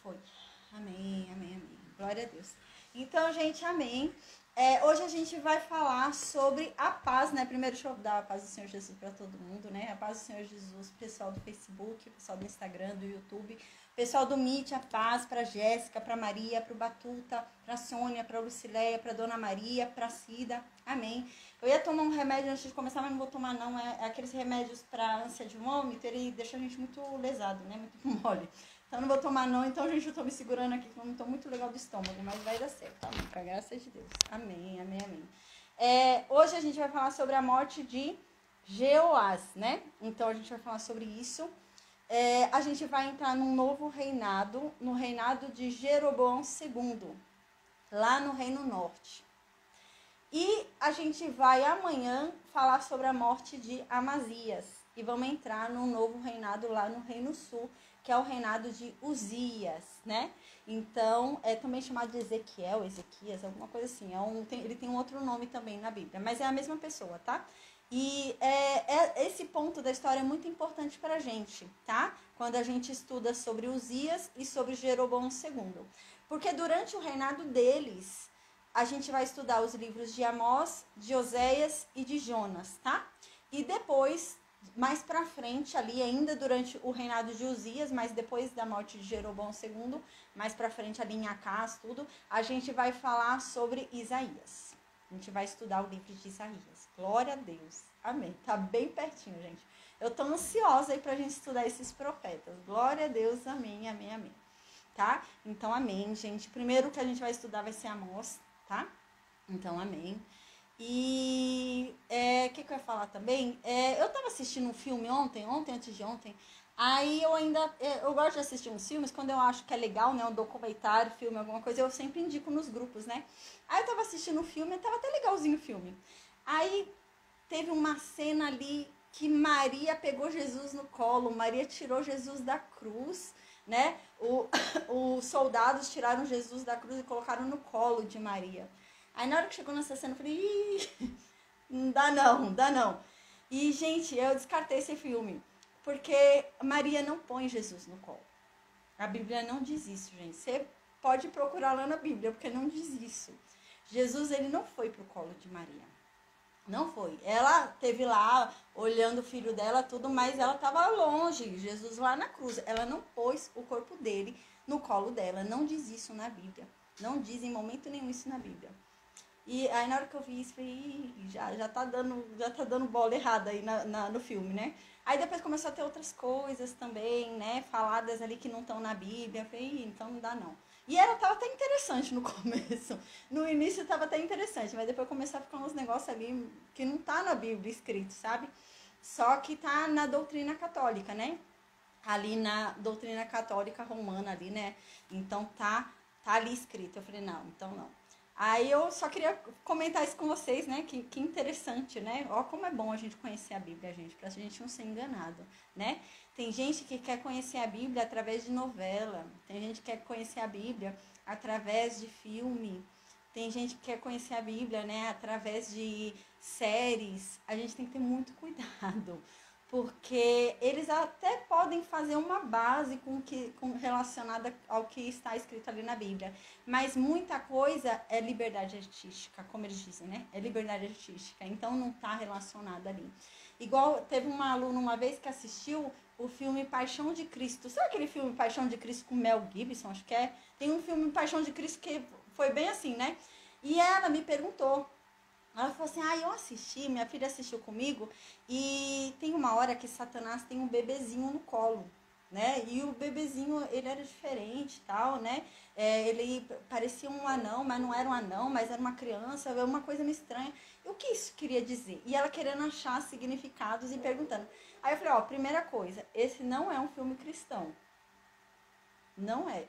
Foi. Amém, amém, amém. Glória a Deus. Então, gente, amém. Hoje a gente vai falar sobre a paz, né? Primeiro, deixa eu dar a paz do Senhor Jesus para todo mundo, né? A paz do Senhor Jesus, pessoal do Facebook, pessoal do Instagram, do YouTube, pessoal do Meet, a paz para Jéssica, para Maria, para o Batuta, para Sônia, para Lucileia, para Dona Maria, para Cida. Amém. Eu ia tomar um remédio antes de começar, mas não vou tomar não. É aqueles remédios para ânsia de vômito, ele deixa a gente muito lesado, né? Muito mole. Então não vou tomar não, então gente, eu tô me segurando aqui, que eu não tô muito legal do estômago, mas vai dar certo, amém, com a graça de Deus, amém, amém, amém. Hoje a gente vai falar sobre a morte de Jeoás, né? Então a gente vai falar sobre isso. A gente vai entrar num novo reinado, no reinado de Jeroboão II, lá no Reino Norte. E a gente vai amanhã falar sobre a morte de Amazias, e vamos entrar num novo reinado lá no Reino Sul, que é o reinado de Uzias, né? Então, é também chamado de Ezequias, alguma coisa assim. Ele tem um outro nome também na Bíblia, mas é a mesma pessoa, tá? E esse ponto da história é muito importante pra gente, tá? Quando a gente estuda sobre Uzias e sobre Jeroboão II. Porque durante o reinado deles, a gente vai estudar os livros de Amós, de Oséias e de Jonas, tá? E depois, mais pra frente, ali ainda durante o reinado de Uzias, mas depois da morte de Jeroboão II, mais pra frente ali em Acás, tudo, a gente vai falar sobre Isaías. A gente vai estudar o livro de Isaías. Glória a Deus. Amém. Tá bem pertinho, gente. Eu tô ansiosa aí pra gente estudar esses profetas. Glória a Deus. Amém, amém, amém. Tá? Então, amém, gente. Primeiro que a gente vai estudar vai ser Amós, tá? Então, amém. E o que eu ia falar também? Eu tava assistindo um filme ontem, antes de ontem. Aí eu gosto de assistir uns filmes quando eu acho que é legal, né? Um documentário, filme, alguma coisa, eu sempre indico nos grupos, né? Aí eu tava assistindo o filme, tava até legalzinho o filme. Aí teve uma cena ali que Maria pegou Jesus no colo, Maria tirou Jesus da cruz, né? Os soldados tiraram Jesus da cruz e colocaram no colo de Maria. Aí na hora que chegou nessa cena, eu falei, ih, não dá não. E, gente, eu descartei esse filme, porque Maria não põe Jesus no colo. A Bíblia não diz isso, gente. Você pode procurar lá na Bíblia, porque não diz isso. Jesus, ele não foi pro colo de Maria. Não foi. Ela teve lá, olhando o filho dela, tudo, mas ela estava longe. Jesus lá na cruz. Ela não pôs o corpo dele no colo dela. Não diz isso na Bíblia. Não diz em momento nenhum isso na Bíblia. E aí na hora que eu vi isso, eu falei, já tá dando bola errada aí no filme, né? Aí depois começou a ter outras coisas também, né? Faladas ali que não estão na Bíblia. Eu falei, então não dá não. E tava até interessante no começo. No início tava até interessante, mas depois começou a ficar uns negócios ali que não tá na Bíblia escrito, sabe? Só que tá na doutrina católica, né? Ali na doutrina católica romana ali, né? Então tá ali escrito. Eu falei, não, então não. Aí eu só queria comentar isso com vocês, né? Que interessante, né? Ó, como é bom a gente conhecer a Bíblia, gente, pra gente não ser enganado, né? Tem gente que quer conhecer a Bíblia através de novela, tem gente que quer conhecer a Bíblia através de filme, tem gente que quer conhecer a Bíblia, né, através de séries. A gente tem que ter muito cuidado, porque eles até podem fazer uma base relacionada ao que está escrito ali na Bíblia, mas muita coisa é liberdade artística, como eles dizem, né? É liberdade artística, então não está relacionado ali. Igual teve uma aluna uma vez que assistiu o filme Paixão de Cristo. Sabe aquele filme Paixão de Cristo com Mel Gibson? Acho que é. Tem um filme Paixão de Cristo que foi bem assim, né? E ela me perguntou. Ela falou assim, eu assisti, minha filha assistiu comigo, e tem uma hora que Satanás tem um bebezinho no colo, né? E o bebezinho, ele era diferente e tal, né? Ele parecia um anão, mas não era um anão, mas era uma criança, uma coisa meio estranha. E o que isso queria dizer? E ela querendo achar significados e perguntando. Aí eu falei, primeira coisa, esse não é um filme cristão. Não é.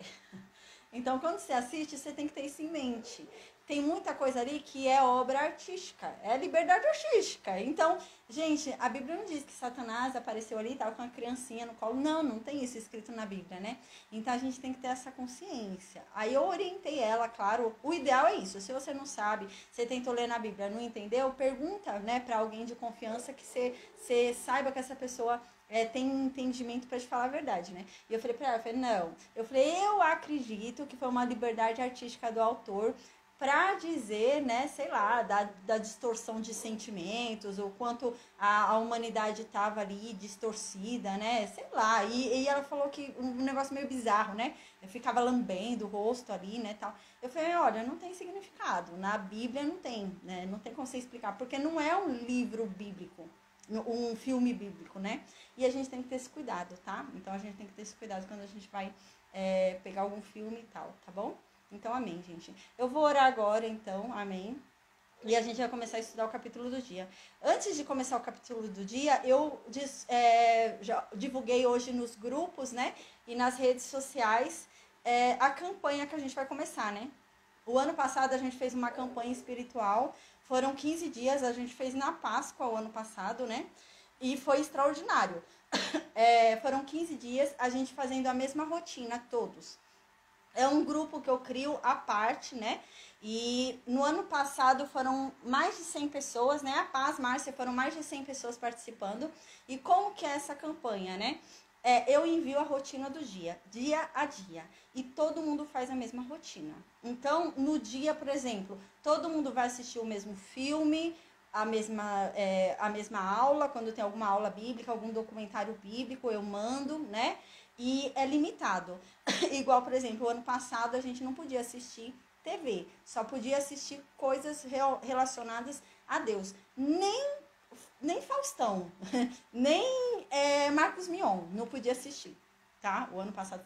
Então, quando você assiste, você tem que ter isso em mente. Tem muita coisa ali que é obra artística, é liberdade artística. Então, gente, a Bíblia não diz que Satanás apareceu ali e tal com uma criancinha no colo. Não tem isso escrito na Bíblia, né? Então, a gente tem que ter essa consciência. Aí eu orientei ela, claro, o ideal é isso. Se você não sabe, você tentou ler na Bíblia, não entendeu, pergunta, né, para alguém de confiança que você saiba que essa pessoa tem entendimento para te falar a verdade, né? E eu falei pra ela, não. Eu falei, eu acredito que foi uma liberdade artística do autor para dizer, né, sei lá, da distorção de sentimentos, o quanto a humanidade estava ali distorcida, né, sei lá. E ela falou que um negócio meio bizarro, né? Eu ficava lambendo o rosto ali, né, tal. Eu falei, olha, não tem significado. Na Bíblia não tem, né? Não tem como você explicar, porque não é um livro bíblico, um filme bíblico, né? E a gente tem que ter esse cuidado, tá? Então a gente tem que ter esse cuidado quando a gente vai pegar algum filme e tal, tá bom? Então, amém, gente. Eu vou orar agora, então, amém. E a gente vai começar a estudar o capítulo do dia. Antes de começar o capítulo do dia, eu já divulguei hoje nos grupos, né? E nas redes sociais a campanha que a gente vai começar, né? O ano passado a gente fez uma campanha espiritual. Foram 15 dias, a gente fez na Páscoa o ano passado, né? E foi extraordinário. Foram 15 dias a gente fazendo a mesma rotina, todos. É um grupo que eu crio à parte, né? E no ano passado foram mais de 100 pessoas, né? A Paz, Márcia, foram mais de 100 pessoas participando. E como que é essa campanha, né? Eu envio a rotina do dia a dia. E todo mundo faz a mesma rotina. Então, no dia, por exemplo, todo mundo vai assistir o mesmo filme, a mesma aula, quando tem alguma aula bíblica, algum documentário bíblico, eu mando, né? E é limitado. Igual, por exemplo, o ano passado a gente não podia assistir TV, só podia assistir coisas relacionadas a Deus. Nem Faustão, nem Marcos Mion, não podia assistir, tá? O ano passado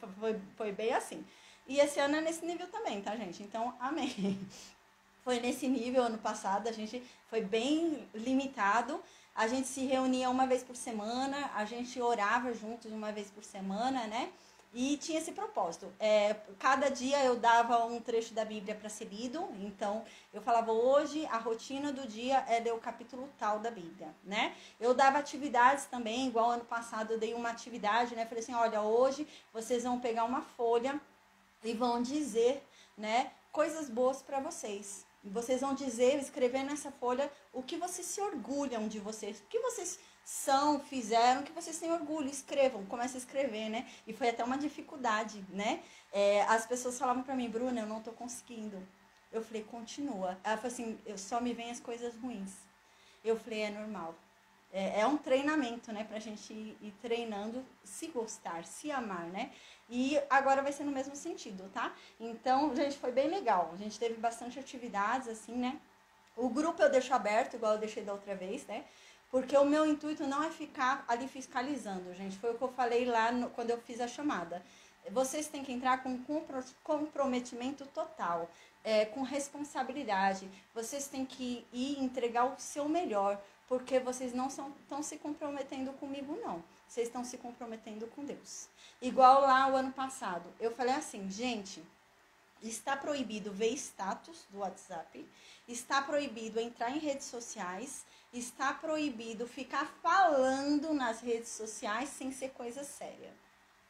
foi bem assim. E esse ano é nesse nível também, tá, gente? Então, amém. Foi nesse nível ano passado, a gente foi bem limitado. A gente se reunia uma vez por semana, a gente orava juntos uma vez por semana, né? E tinha esse propósito. Cada dia eu dava um trecho da Bíblia para ser lido. Então, eu falava, hoje a rotina do dia é ler o capítulo tal da Bíblia, né? Eu dava atividades também, igual ano passado eu dei uma atividade, né? Falei assim, olha, hoje vocês vão pegar uma folha e vão dizer, né, coisas boas para vocês. Vocês vão dizer, escrever nessa folha o que vocês se orgulham de vocês, o que vocês fizeram, que vocês têm orgulho, escrevam, comecem a escrever, né? E foi até uma dificuldade, né? As pessoas falavam pra mim, Bruna, eu não tô conseguindo. Eu falei, continua. Ela falou assim, só me vem as coisas ruins. Eu falei, é normal. É um treinamento, né? Pra gente ir treinando, se gostar, se amar, né? E agora vai ser no mesmo sentido, tá? Então, gente, foi bem legal. A gente teve bastante atividades, assim, né? O grupo eu deixo aberto, igual eu deixei da outra vez, né? Porque o meu intuito não é ficar ali fiscalizando, gente. Foi o que eu falei lá quando eu fiz a chamada. Vocês têm que entrar com comprometimento total, com responsabilidade. Vocês têm que ir entregar o seu melhor, porque vocês não estão se comprometendo comigo, não. Vocês estão se comprometendo com Deus. Igual lá o ano passado. Eu falei assim, gente, está proibido ver status do WhatsApp, está proibido entrar em redes sociais, está proibido ficar falando nas redes sociais sem ser coisa séria.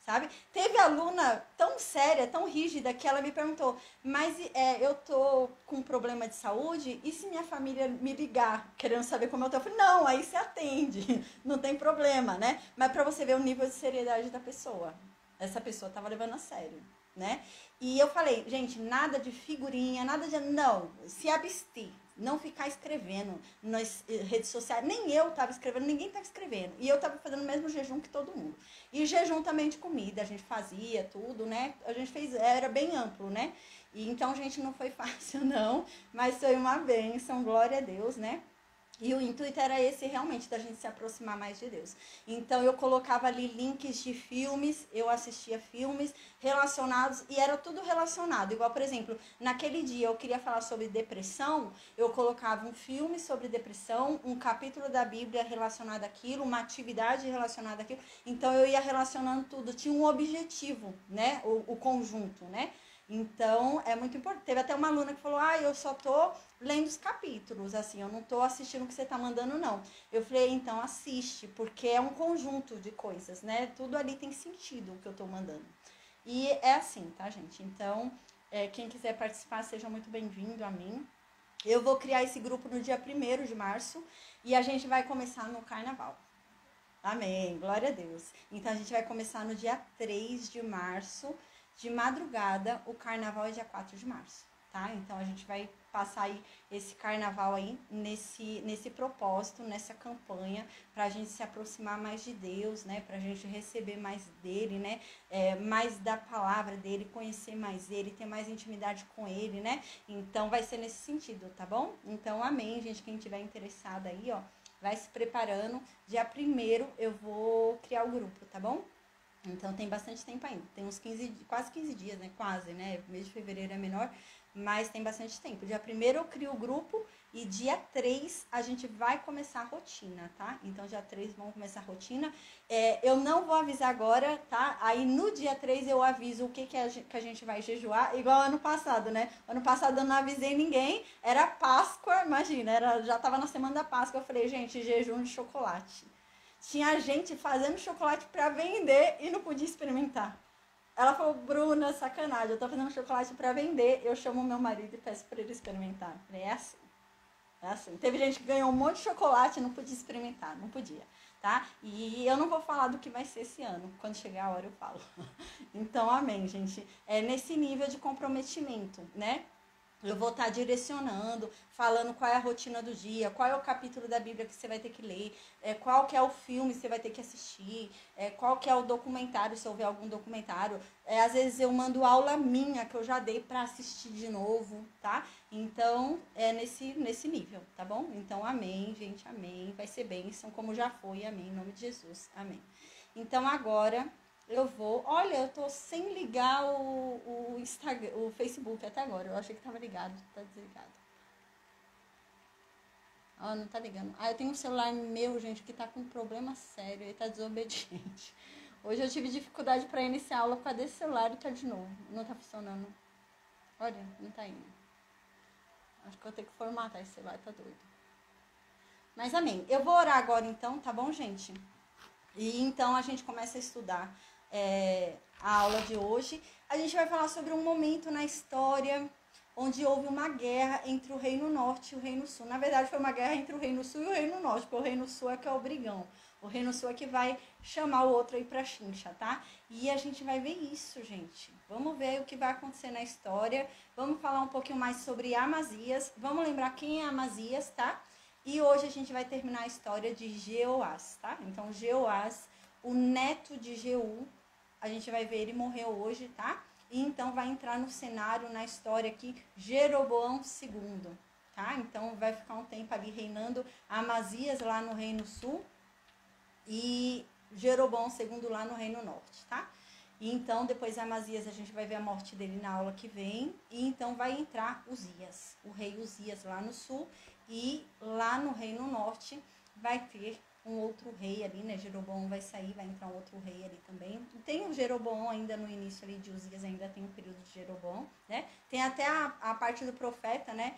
Sabe? Teve aluna tão séria, tão rígida, que ela me perguntou, mas eu tô com problema de saúde, e se minha família me ligar, querendo saber como eu tô? Eu falei, não, aí você atende, não tem problema, né? Mas pra você ver o nível de seriedade da pessoa. Essa pessoa tava levando a sério, né? E eu falei, gente, nada de figurinha, nada de... Não, se abster. Não ficar escrevendo nas redes sociais. Nem eu estava escrevendo, ninguém estava escrevendo. E eu estava fazendo o mesmo jejum que todo mundo. E jejum também de comida, a gente fazia tudo, né? A gente fez, era bem amplo, né? E então, gente, não foi fácil, não. Mas foi uma bênção, glória a Deus, né? E o intuito era esse realmente, da gente se aproximar mais de Deus. Então eu colocava ali links de filmes, eu assistia filmes relacionados, e era tudo relacionado. Igual, por exemplo, naquele dia eu queria falar sobre depressão, eu colocava um filme sobre depressão, um capítulo da Bíblia relacionado àquilo, uma atividade relacionada àquilo. Então eu ia relacionando tudo, tinha um objetivo, né? O conjunto, né? Então, é muito importante. Teve até uma aluna que falou, eu só tô lendo os capítulos, assim, eu não tô assistindo o que você tá mandando, não. Eu falei, então assiste, porque é um conjunto de coisas, né? Tudo ali tem sentido o que eu tô mandando. E é assim, tá, gente? Então, quem quiser participar, seja muito bem-vindo a mim. Eu vou criar esse grupo no dia 1º de março e a gente vai começar no carnaval. Amém, glória a Deus. Então a gente vai começar no dia 3 de março, de madrugada. O carnaval é dia 4 de março, tá? Então a gente vai passar aí esse carnaval aí nesse propósito, nessa campanha, pra gente se aproximar mais de Deus, né? Pra gente receber mais dele, né? Mais da palavra dele, conhecer mais ele, ter mais intimidade com ele, né? Então vai ser nesse sentido, tá bom? Então amém, gente, quem tiver interessado aí, ó, vai se preparando. Dia 1º eu vou criar o grupo, tá bom? Então tem bastante tempo ainda. Tem uns 15, quase 15 dias, né? Quase, né? O mês de fevereiro é menor, mas tem bastante tempo. Dia 1º eu crio o grupo e dia 3 a gente vai começar a rotina, tá? Então dia 3 vamos começar a rotina. Eu não vou avisar agora, tá? Aí no dia 3 eu aviso o que a gente vai jejuar, igual ano passado, né? Ano passado eu não avisei ninguém, era Páscoa, imagina, já tava na semana da Páscoa, eu falei, gente, jejum de chocolate. Tinha gente fazendo chocolate para vender e não podia experimentar. Ela falou, Bruna, sacanagem, eu tô fazendo chocolate para vender, eu chamo meu marido e peço para ele experimentar. Eu falei, é assim. É assim. Teve gente que ganhou um monte de chocolate e não podia experimentar, não podia, tá? E eu não vou falar do que vai ser esse ano, quando chegar a hora eu falo. Então, amém, gente. É nesse nível de comprometimento, né? Eu vou estar direcionando, falando qual é a rotina do dia, qual é o capítulo da Bíblia que você vai ter que ler, qual que é o filme que você vai ter que assistir, qual que é o documentário, se houver algum documentário. Às vezes eu mando aula minha, que eu já dei para assistir de novo, tá? Então, é nesse nível, tá bom? Então, amém, gente, amém. Vai ser bênção, como já foi, amém, em nome de Jesus, amém. Então, agora... eu vou... Olha, eu tô sem ligar o Instagram, o Facebook até agora. Eu achei que tava ligado, tá desligado. Ó, não tá ligando. Eu tenho um celular meu, gente, que tá com um problema sério. Ele tá desobediente. Hoje eu tive dificuldade pra iniciar a aula com a desse celular e tá de novo. Não tá funcionando. Olha, não tá indo. Acho que eu vou ter que formatar esse celular, tá doido. Mas amém. Eu vou orar agora então, tá bom, gente? E então a gente começa a estudar a aula de hoje. A gente vai falar sobre um momento na história onde houve uma guerra entre o Reino Norte e o Reino Sul. Na verdade, foi uma guerra entre o Reino Sul e o Reino Norte, porque o Reino Sul é que é o brigão. O Reino Sul é que vai chamar o outro aí pra chincha, tá? E a gente vai ver isso, gente. Vamos ver o que vai acontecer na história. Vamos falar um pouquinho mais sobre Amazias. Vamos lembrar quem é Amazias, tá? E hoje a gente vai terminar a história de Jeoás, tá? Então, Jeoás, o neto de Jeú, a gente vai ver ele morreu hoje, tá? E então vai entrar no cenário, na história aqui, Jeroboão II, tá? Então vai ficar um tempo ali reinando Amazias lá no Reino Sul e Jeroboão II lá no Reino Norte, tá? E então depois Amazias a gente vai ver a morte dele na aula que vem. E então vai entrar Uzias, o rei Uzias lá no sul. E lá no Reino Norte vai ter um outro rei ali, né? Jeroboão vai sair, vai entrar um outro rei ali também. Tem o Jeroboão ainda no início ali de Uzias, ainda tem um período de Jeroboão, né? Tem até a parte do profeta, né?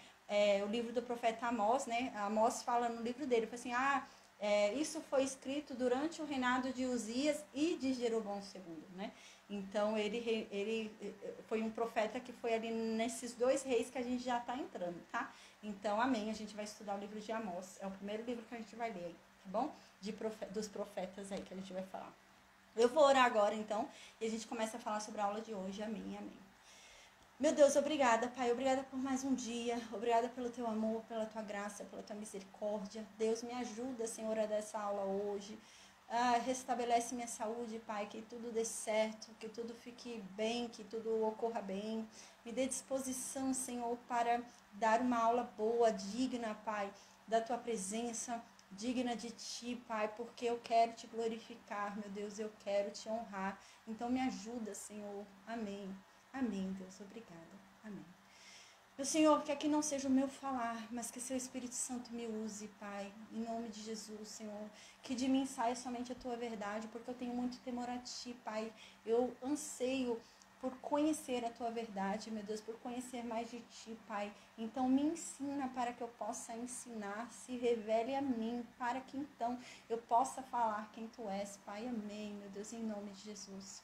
O livro do profeta Amós, né? Amós fala no livro dele, fala assim, isso foi escrito durante o reinado de Uzias e de Jeroboão II, né? Então, ele foi um profeta que foi ali nesses dois reis que a gente já está entrando, tá? Então, amém, a gente vai estudar o livro de Amós. É o primeiro livro que a gente vai ler aí, tá bom? Dos profetas aí que a gente vai falar. Eu vou orar agora, então, e a gente começa a falar sobre a aula de hoje. Amém, amém. Meu Deus, obrigada, Pai. Obrigada por mais um dia. Obrigada pelo teu amor, pela tua graça, pela tua misericórdia. Deus, me ajuda, Senhor, a dar essa aula hoje. Restabelece minha saúde, Pai, que tudo dê certo, que tudo fique bem, que tudo ocorra bem. Me dê disposição, Senhor, para dar uma aula boa, digna, Pai, da tua presença, digna de ti, Pai, porque eu quero te glorificar, meu Deus, eu quero te honrar. Então me ajuda, Senhor. Amém. Amém, Deus, obrigada. Amém. Meu Senhor, que aqui não seja o meu falar, mas que seu Espírito Santo me use, Pai, em nome de Jesus, Senhor. Que de mim saia somente a tua verdade, porque eu tenho muito temor a ti, Pai. Eu anseio por conhecer a tua verdade, meu Deus, por conhecer mais de ti, Pai. Então me ensina para que eu possa ensinar, se revele a mim, para que então eu possa falar quem tu és, Pai. Amém, meu Deus, em nome de Jesus.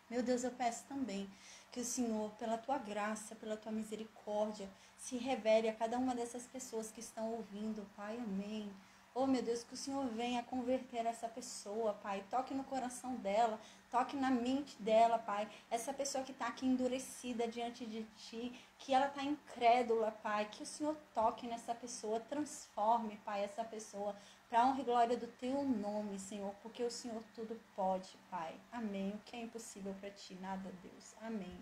Meu Deus, eu peço também que o Senhor, pela tua graça, pela tua misericórdia, se revele a cada uma dessas pessoas que estão ouvindo, Pai, amém. Oh, meu Deus, que o Senhor venha converter essa pessoa, Pai. Toque no coração dela, toque na mente dela, Pai. Essa pessoa que está aqui endurecida diante de Ti, que ela está incrédula, Pai. Que o Senhor toque nessa pessoa, transforme, Pai, essa pessoa para a honra e glória do Teu nome, Senhor. Porque o Senhor tudo pode, Pai. Amém. O que é impossível para Ti? Nada, Deus. Amém.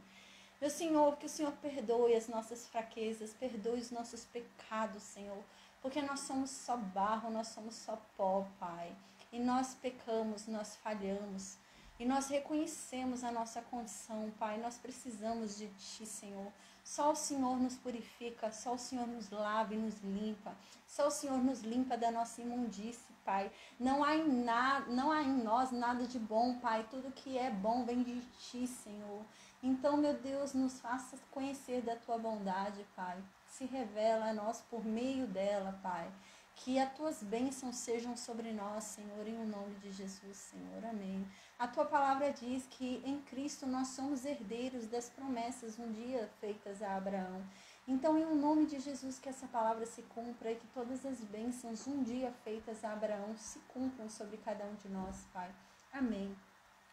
Meu Senhor, que o Senhor perdoe as nossas fraquezas, perdoe os nossos pecados, Senhor. Porque nós somos só barro, nós somos só pó, Pai. E nós pecamos, nós falhamos. E nós reconhecemos a nossa condição, Pai. Nós precisamos de Ti, Senhor. Só o Senhor nos purifica, só o Senhor nos lava e nos limpa. Só o Senhor nos limpa da nossa imundície, Pai. Não há em nós nada de bom, Pai. Tudo que é bom vem de Ti, Senhor. Então, meu Deus, nos faça conhecer da Tua bondade, Pai. Se revela a nós por meio dela, Pai. Que as Tuas bênçãos sejam sobre nós, Senhor, em o nome de Jesus, Senhor. Amém. A Tua palavra diz que em Cristo nós somos herdeiros das promessas um dia feitas a Abraão. Então, em o nome de Jesus, que essa palavra se cumpra e que todas as bênçãos um dia feitas a Abraão se cumpram sobre cada um de nós, Pai. Amém.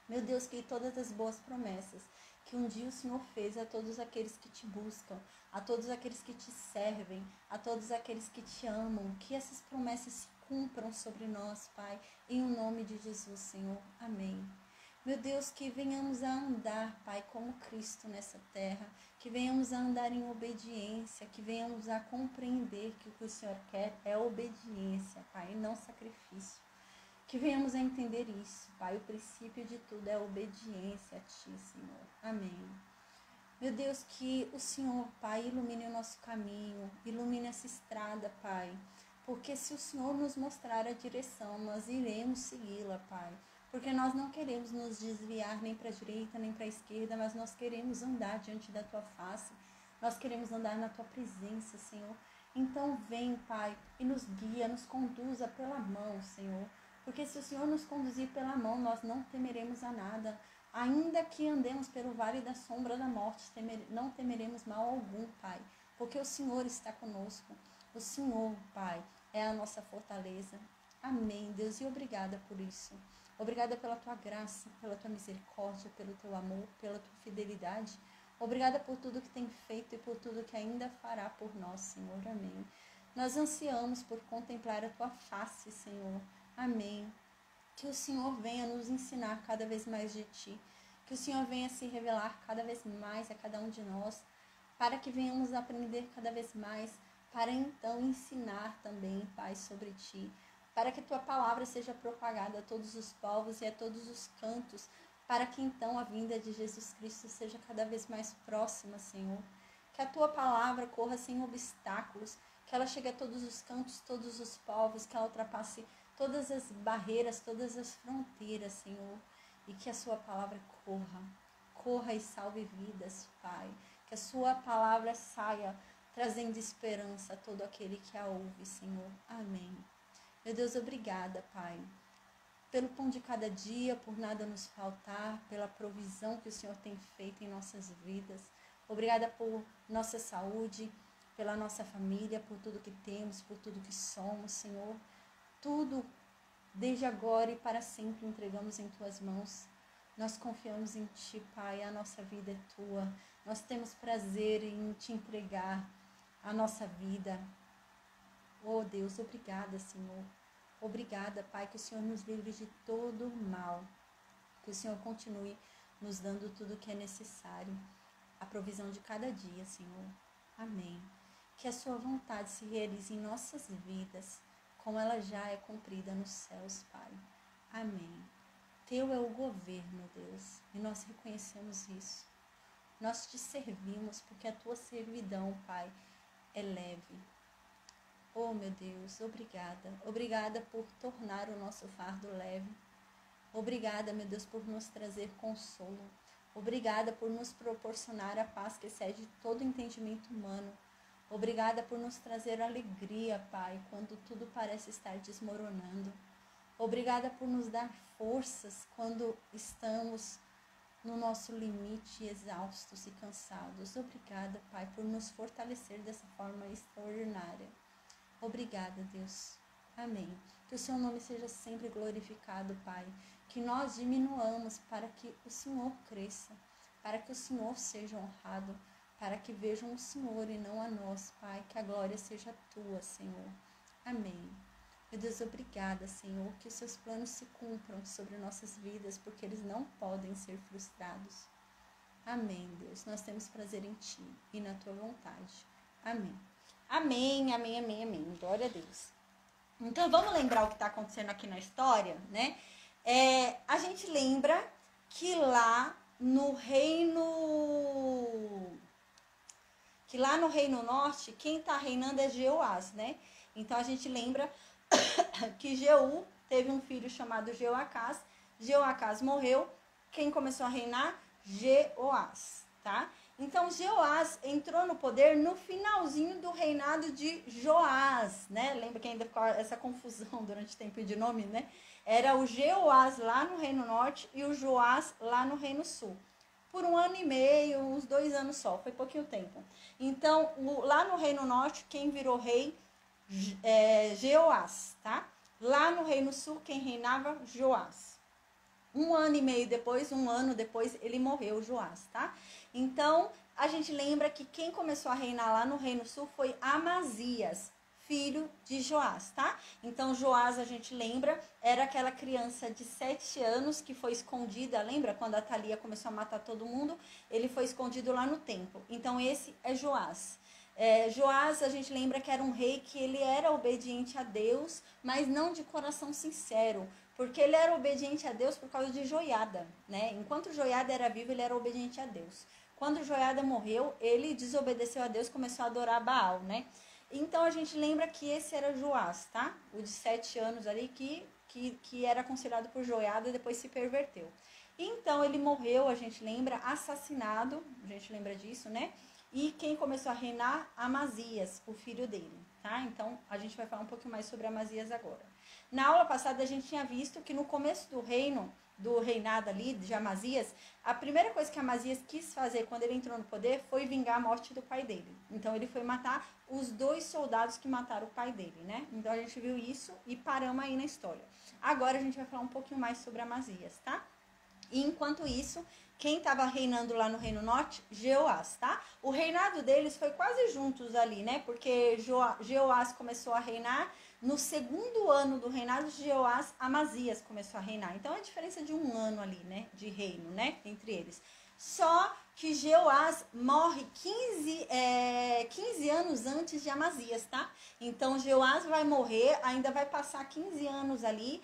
Meu Deus, que todas as boas promessas que um dia o Senhor fez a todos aqueles que Te buscam, a todos aqueles que Te servem, a todos aqueles que Te amam, que essas promessas se cumpram sobre nós, Pai, em o nome de Jesus, Senhor. Amém. Meu Deus, que venhamos a andar, Pai, como Cristo nessa terra, que venhamos a andar em obediência, que venhamos a compreender que o que o Senhor quer é obediência, Pai, e não sacrifício. Que venhamos a entender isso, Pai. O princípio de tudo é a obediência a Ti, Senhor. Amém. Meu Deus, que o Senhor, Pai, ilumine o nosso caminho, ilumine essa estrada, Pai. Porque se o Senhor nos mostrar a direção, nós iremos segui-la, Pai. Porque nós não queremos nos desviar nem para a direita, nem para a esquerda, mas nós queremos andar diante da Tua face. Nós queremos andar na Tua presença, Senhor. Então vem, Pai, e nos guia, nos conduza pela mão, Senhor. Porque se o Senhor nos conduzir pela mão, nós não temeremos a nada. Ainda que andemos pelo vale da sombra da morte, não temeremos mal algum, Pai. Porque o Senhor está conosco. O Senhor, Pai, é a nossa fortaleza. Amém, Deus, e obrigada por isso. Obrigada pela Tua graça, pela Tua misericórdia, pelo Teu amor, pela Tua fidelidade. Obrigada por tudo que tem feito e por tudo que ainda fará por nós, Senhor. Amém. Nós ansiamos por contemplar a Tua face, Senhor. Amém. Que o Senhor venha nos ensinar cada vez mais de Ti. Que o Senhor venha se revelar cada vez mais a cada um de nós. Para que venhamos aprender cada vez mais. Para então ensinar também, Pai, sobre Ti. Para que a Tua palavra seja propagada a todos os povos e a todos os cantos. Para que então a vinda de Jesus Cristo seja cada vez mais próxima, Senhor. Que a Tua palavra corra sem obstáculos. Que ela chegue a todos os cantos, todos os povos. Que ela ultrapasse todas as barreiras, todas as fronteiras, Senhor, e que a Sua palavra corra e salve vidas, Pai, que a Sua palavra saia trazendo esperança a todo aquele que a ouve, Senhor. Amém. Meu Deus, obrigada, Pai, pelo pão de cada dia, por nada nos faltar, pela provisão que o Senhor tem feito em nossas vidas. Obrigada por nossa saúde, pela nossa família, por tudo que temos, por tudo que somos, Senhor. Tudo, desde agora e para sempre, entregamos em Tuas mãos. Nós confiamos em Ti, Pai, a nossa vida é Tua. Nós temos prazer em Te entregar a nossa vida. Oh, Deus, obrigada, Senhor. Obrigada, Pai, que o Senhor nos livre de todo o mal. Que o Senhor continue nos dando tudo o que é necessário. A provisão de cada dia, Senhor. Amém. Que a Sua vontade se realize em nossas vidas, como ela já é cumprida nos céus, Pai. Amém. Teu é o governo, Deus, e nós reconhecemos isso. Nós Te servimos porque a Tua servidão, Pai, é leve. Oh, meu Deus, obrigada. Obrigada por tornar o nosso fardo leve. Obrigada, meu Deus, por nos trazer consolo. Obrigada por nos proporcionar a paz que excede todo entendimento humano. Obrigada por nos trazer alegria, Pai, quando tudo parece estar desmoronando. Obrigada por nos dar forças quando estamos no nosso limite, exaustos e cansados. Obrigada, Pai, por nos fortalecer dessa forma extraordinária. Obrigada, Deus. Amém. Que o seu nome seja sempre glorificado, Pai. Que nós diminuamos para que o Senhor cresça, para que o Senhor seja honrado, para que vejam o Senhor e não a nós, Pai. Que a glória seja tua, Senhor. Amém. Meu Deus, obrigada, Senhor, que os seus planos se cumpram sobre nossas vidas, porque eles não podem ser frustrados. Amém, Deus. Nós temos prazer em Ti e na Tua vontade. Amém. Amém, amém, amém, amém. Glória a Deus. Então, vamos lembrar o que está acontecendo aqui na história, né? A gente lembra que lá no Reino Norte, quem está reinando é Jeoás, né? Então, a gente lembra que Jeú teve um filho chamado Jeoacás. Jeoacás morreu. Quem começou a reinar? Jeoás, tá? Então, Jeoás entrou no poder no finalzinho do reinado de Joás, né? Lembra que ainda ficou essa confusão durante o tempo de nome, né? Era o Jeoás lá no Reino Norte e o Joás lá no Reino Sul. Por 1 ano e meio, uns 2 anos só, foi pouquinho tempo. Então, lá no Reino Norte, quem virou rei? Jeoás, tá? Lá no Reino Sul, quem reinava? Joás. 1 ano e meio depois, 1 ano depois, ele morreu, Joás, tá? Então, a gente lembra que quem começou a reinar lá no Reino Sul foi Amazias, filho de Joás, tá? Então, Joás, a gente lembra, era aquela criança de 7 anos que foi escondida, lembra? Quando a Thalia começou a matar todo mundo, ele foi escondido lá no templo. Então, esse é Joás. Joás, a gente lembra que era um rei que ele era obediente a Deus, mas não de coração sincero, porque ele era obediente a Deus por causa de Joiada, né? Enquanto Joiada era vivo, ele era obediente a Deus. Quando Joiada morreu, ele desobedeceu a Deus, começou a adorar Baal, né? Então, a gente lembra que esse era Joás, tá? O de 7 anos ali, que era considerado por Joiada e depois se perverteu. Então, ele morreu, a gente lembra, assassinado, a gente lembra disso, né? E quem começou a reinar? Amazias, o filho dele, tá? Então, a gente vai falar um pouquinho mais sobre Amazias agora. Na aula passada, a gente tinha visto que no começo do reinado ali de Amazias, a primeira coisa que Amazias quis fazer quando ele entrou no poder foi vingar a morte do pai dele. Então, ele foi matar os 2 soldados que mataram o pai dele, né? Então, a gente viu isso e paramos aí na história. Agora, a gente vai falar um pouquinho mais sobre Amazias, tá? E enquanto isso, quem estava reinando lá no Reino Norte? Jeoás, tá? O reinado deles foi quase juntos ali, né? Porque Jeoás começou a reinar. No 2º ano do reinado de Jeoás, Amazias começou a reinar. Então, é a diferença de 1 ano ali, né? De reino, né? Entre eles. Só que Jeoás morre 15 anos antes de Amazias, tá? Então, Jeoás vai morrer, ainda vai passar 15 anos ali.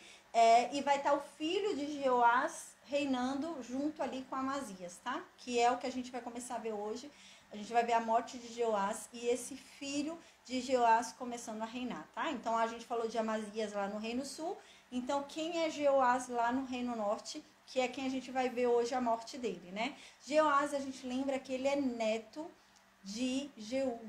E vai estar o filho de Jeoás reinando junto ali com Amazias, tá? Que é o que a gente vai começar a ver hoje. A gente vai ver a morte de Jeoás e esse filho de Jeoás começando a reinar, tá? Então, a gente falou de Amazias lá no Reino Sul. Então, quem é Jeoás lá no Reino Norte? Que é quem a gente vai ver hoje a morte dele, né? Jeoás, a gente lembra que ele é neto de Jeú,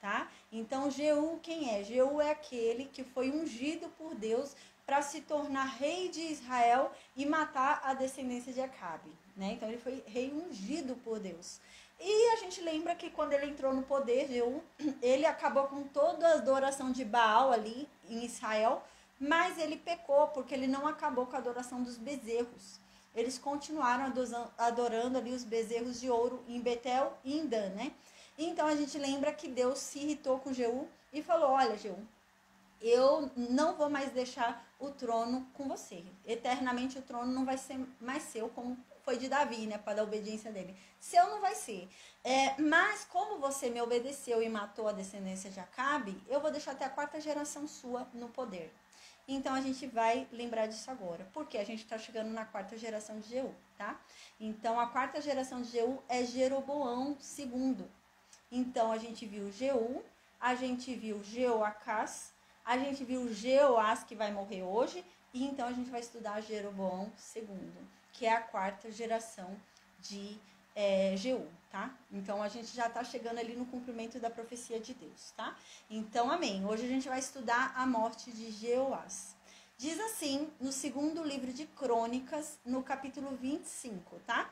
tá? Então, Jeú, quem é? Jeú é aquele que foi ungido por Deus para se tornar rei de Israel e matar a descendência de Acabe, né? Então, ele foi rei ungido por Deus. E a gente lembra que quando ele entrou no poder, Jeú, ele acabou com toda a adoração de Baal ali em Israel, mas ele pecou porque ele não acabou com a adoração dos bezerros. Eles continuaram adorando ali os bezerros de ouro em Betel e em Dan, né? Então, a gente lembra que Deus se irritou com Jeú e falou, olha, Jeú, eu não vou mais deixar o trono com você. Eternamente o trono não vai ser mais seu, como foi de Davi, né, para a obediência dele. Seu não vai ser. Mas como você me obedeceu e matou a descendência de Acabe, eu vou deixar até a 4ª geração sua no poder. Então, a gente vai lembrar disso agora. Porque a gente está chegando na 4ª geração de Jeú, tá? Então, a 4ª geração de Jeú é Jeroboão II. Então, a gente viu Jeú, a gente viu Jeoacás, a gente viu Jeoás, que vai morrer hoje, e então a gente vai estudar Jeroboão II, que é a 4ª geração de Jeú, tá? Então, a gente já tá chegando ali no cumprimento da profecia de Deus, tá? Então, amém. Hoje a gente vai estudar a morte de Jeoás. Diz assim, no 2º livro de Crônicas, no capítulo 25, tá?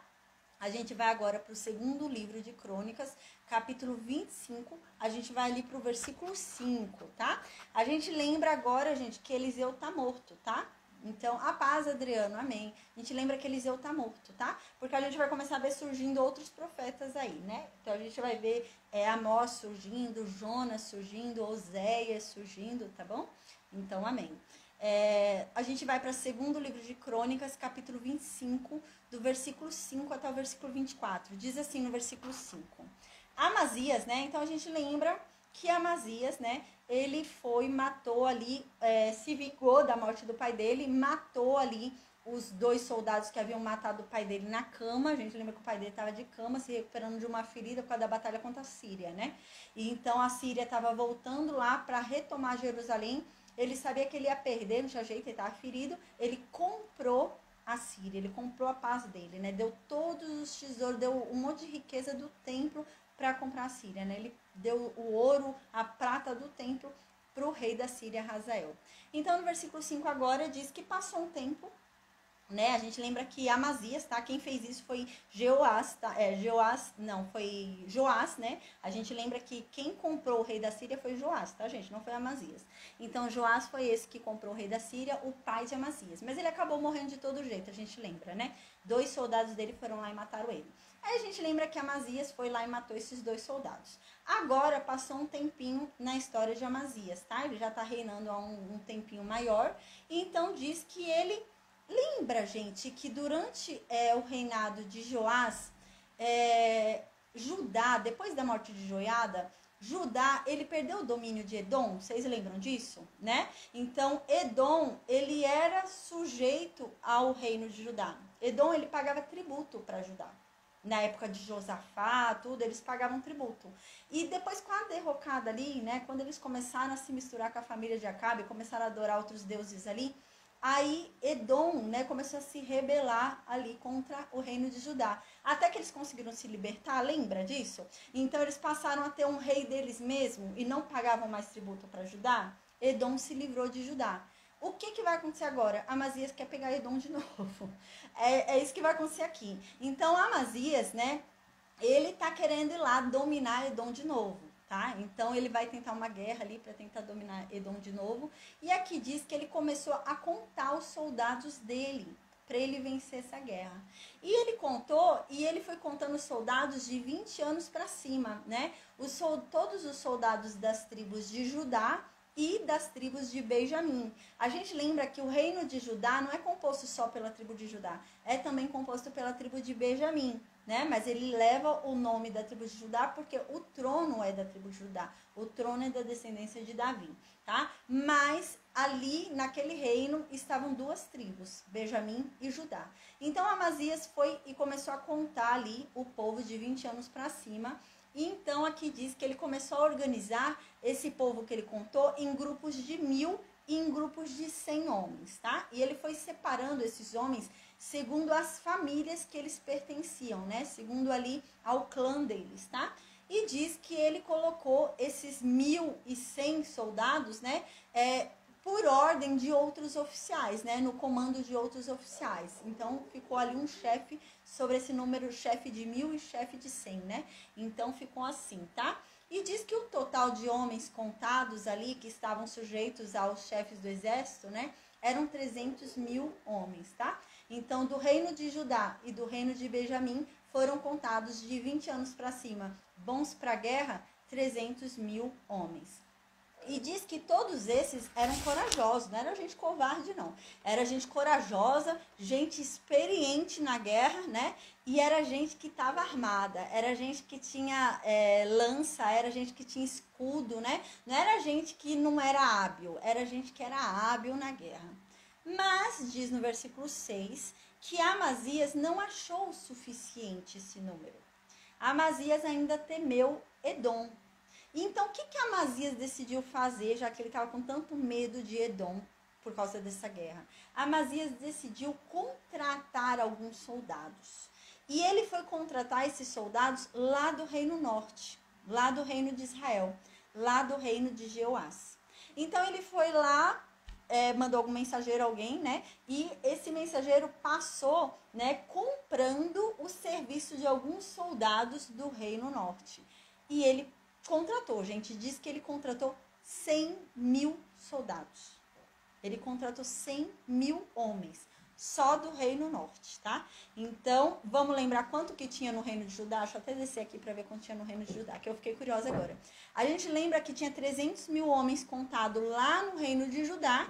A gente vai agora para o segundo livro de Crônicas, capítulo 25, a gente vai ali para o versículo 5, tá? A gente lembra agora, gente, que Eliseu tá morto, tá? Então, a paz, Adriano, amém. A gente lembra que Eliseu tá morto, tá? Porque a gente vai começar a ver surgindo outros profetas aí, né? Então, a gente vai ver Amós surgindo, Jonas surgindo, Oséias surgindo, tá bom? Então, amém. A gente vai para o segundo livro de Crônicas, capítulo 25, do versículo 5 até o versículo 24. Diz assim no versículo 5. Amazias, né? Então, a gente lembra que Amazias, né? Ele foi, matou ali, se vingou da morte do pai dele, matou ali os 2 soldados que haviam matado o pai dele na cama. A gente lembra que o pai dele estava de cama, se recuperando de uma ferida por causa da batalha contra a Síria, né? E então a Síria estava voltando lá para retomar Jerusalém. Ele sabia que ele ia perder, não tinha jeito, ele estava ferido. Ele comprou a Síria, ele comprou a paz dele, né? Deu todos os tesouros, deu um monte de riqueza do templo para comprar a Síria, né? Ele deu o ouro, a prata do templo para o rei da Síria, Hazael. Então, no versículo 5 agora, diz que passou um tempo, né? A gente lembra que Amazias, tá? Quem fez isso foi Jeoás, tá? Foi Joás, né? A gente lembra que quem comprou o rei da Síria foi Joás, tá, gente? Não foi Amazias. Então, Joás foi esse que comprou o rei da Síria, o pai de Amazias. Mas ele acabou morrendo de todo jeito, a gente lembra, né? 2 soldados dele foram lá e mataram ele. Aí a gente lembra que Amazias foi lá e matou esses 2 soldados. Agora passou um tempinho na história de Amazias, tá? Ele já tá reinando há um tempinho maior. Então diz que ele lembra, gente, que durante o reinado de Joás, Judá, depois da morte de Joiada, Judá, ele perdeu o domínio de Edom, vocês lembram disso, né? Então, Edom, ele era sujeito ao reino de Judá. Edom, ele pagava tributo para Judá. Na época de Josafá, tudo, eles pagavam tributo. E depois, com a derrocada ali, né, quando eles começaram a se misturar com a família de Acabe, começaram a adorar outros deuses ali, aí Edom, né, começou a se rebelar ali contra o reino de Judá. Até que eles conseguiram se libertar, lembra disso? Então eles passaram a ter um rei deles mesmo e não pagavam mais tributo para Judá. Edom se livrou de Judá. O que vai acontecer agora? Amazias quer pegar Edom de novo. É isso que vai acontecer aqui. Então Amazias, né, ele tá querendo ir lá dominar Edom de novo. Tá? Então ele vai tentar uma guerra ali para tentar dominar Edom de novo. E aqui diz que ele começou a contar os soldados dele para ele vencer essa guerra. E ele contou, e ele foi contando os soldados de 20 anos para cima, né? Todos os soldados das tribos de Judá e das tribos de Benjamim. A gente lembra que o reino de Judá não é composto só pela tribo de Judá, é também composto pela tribo de Benjamim, né? Mas ele leva o nome da tribo de Judá porque o trono é da tribo de Judá, o trono é da descendência de Davi, tá? Mas ali naquele reino estavam 2 tribos, Benjamim e Judá. Então Amazias foi e começou a contar ali o povo de 20 anos para cima. E então aqui diz que ele começou a organizar esse povo que ele contou em grupos de 1000 e em grupos de 100 homens, tá? E ele foi separando esses homens segundo as famílias que eles pertenciam, né? Segundo ali ao clã deles, tá? E diz que ele colocou esses 1100 soldados, né? Por ordem de outros oficiais, né? No comando de outros oficiais. Então, ficou ali um chefe sobre esse número, chefe de 1000 e chefe de 100, né? Então, ficou assim, tá? E diz que o total de homens contados ali, que estavam sujeitos aos chefes do exército, né? Eram 300.000 homens, tá? Então, do reino de Judá e do reino de Benjamim, foram contados de 20 anos para cima, bons para a guerra, 300.000 homens. E diz que todos esses eram corajosos, não era gente covarde, não. Era gente corajosa, gente experiente na guerra, né? E era gente que estava armada, era gente que tinha lança, era gente que tinha escudo, né? Não era gente que não era hábil, era gente que era hábil na guerra. Mas, diz no versículo 6, que Amazias não achou o suficiente esse número. Amazias ainda temeu Edom. Então, o que Amazias decidiu fazer, já que ele estava com tanto medo de Edom por causa dessa guerra? Amazias decidiu contratar alguns soldados. E ele foi contratar esses soldados lá do Reino Norte, lá do Reino de Israel, lá do Reino de Jeoás. Então, ele foi lá mandou algum mensageiro, alguém, né? E esse mensageiro passou, né, comprando o serviço de alguns soldados do Reino Norte. E ele contratou, gente, diz que ele contratou 100 mil soldados. Ele contratou 100 mil homens, só do Reino Norte, tá? Então, vamos lembrar quanto que tinha no Reino de Judá? Deixa eu até descer aqui para ver quanto tinha no Reino de Judá, que eu fiquei curiosa agora. A gente lembra que tinha 300 mil homens contados lá no Reino de Judá.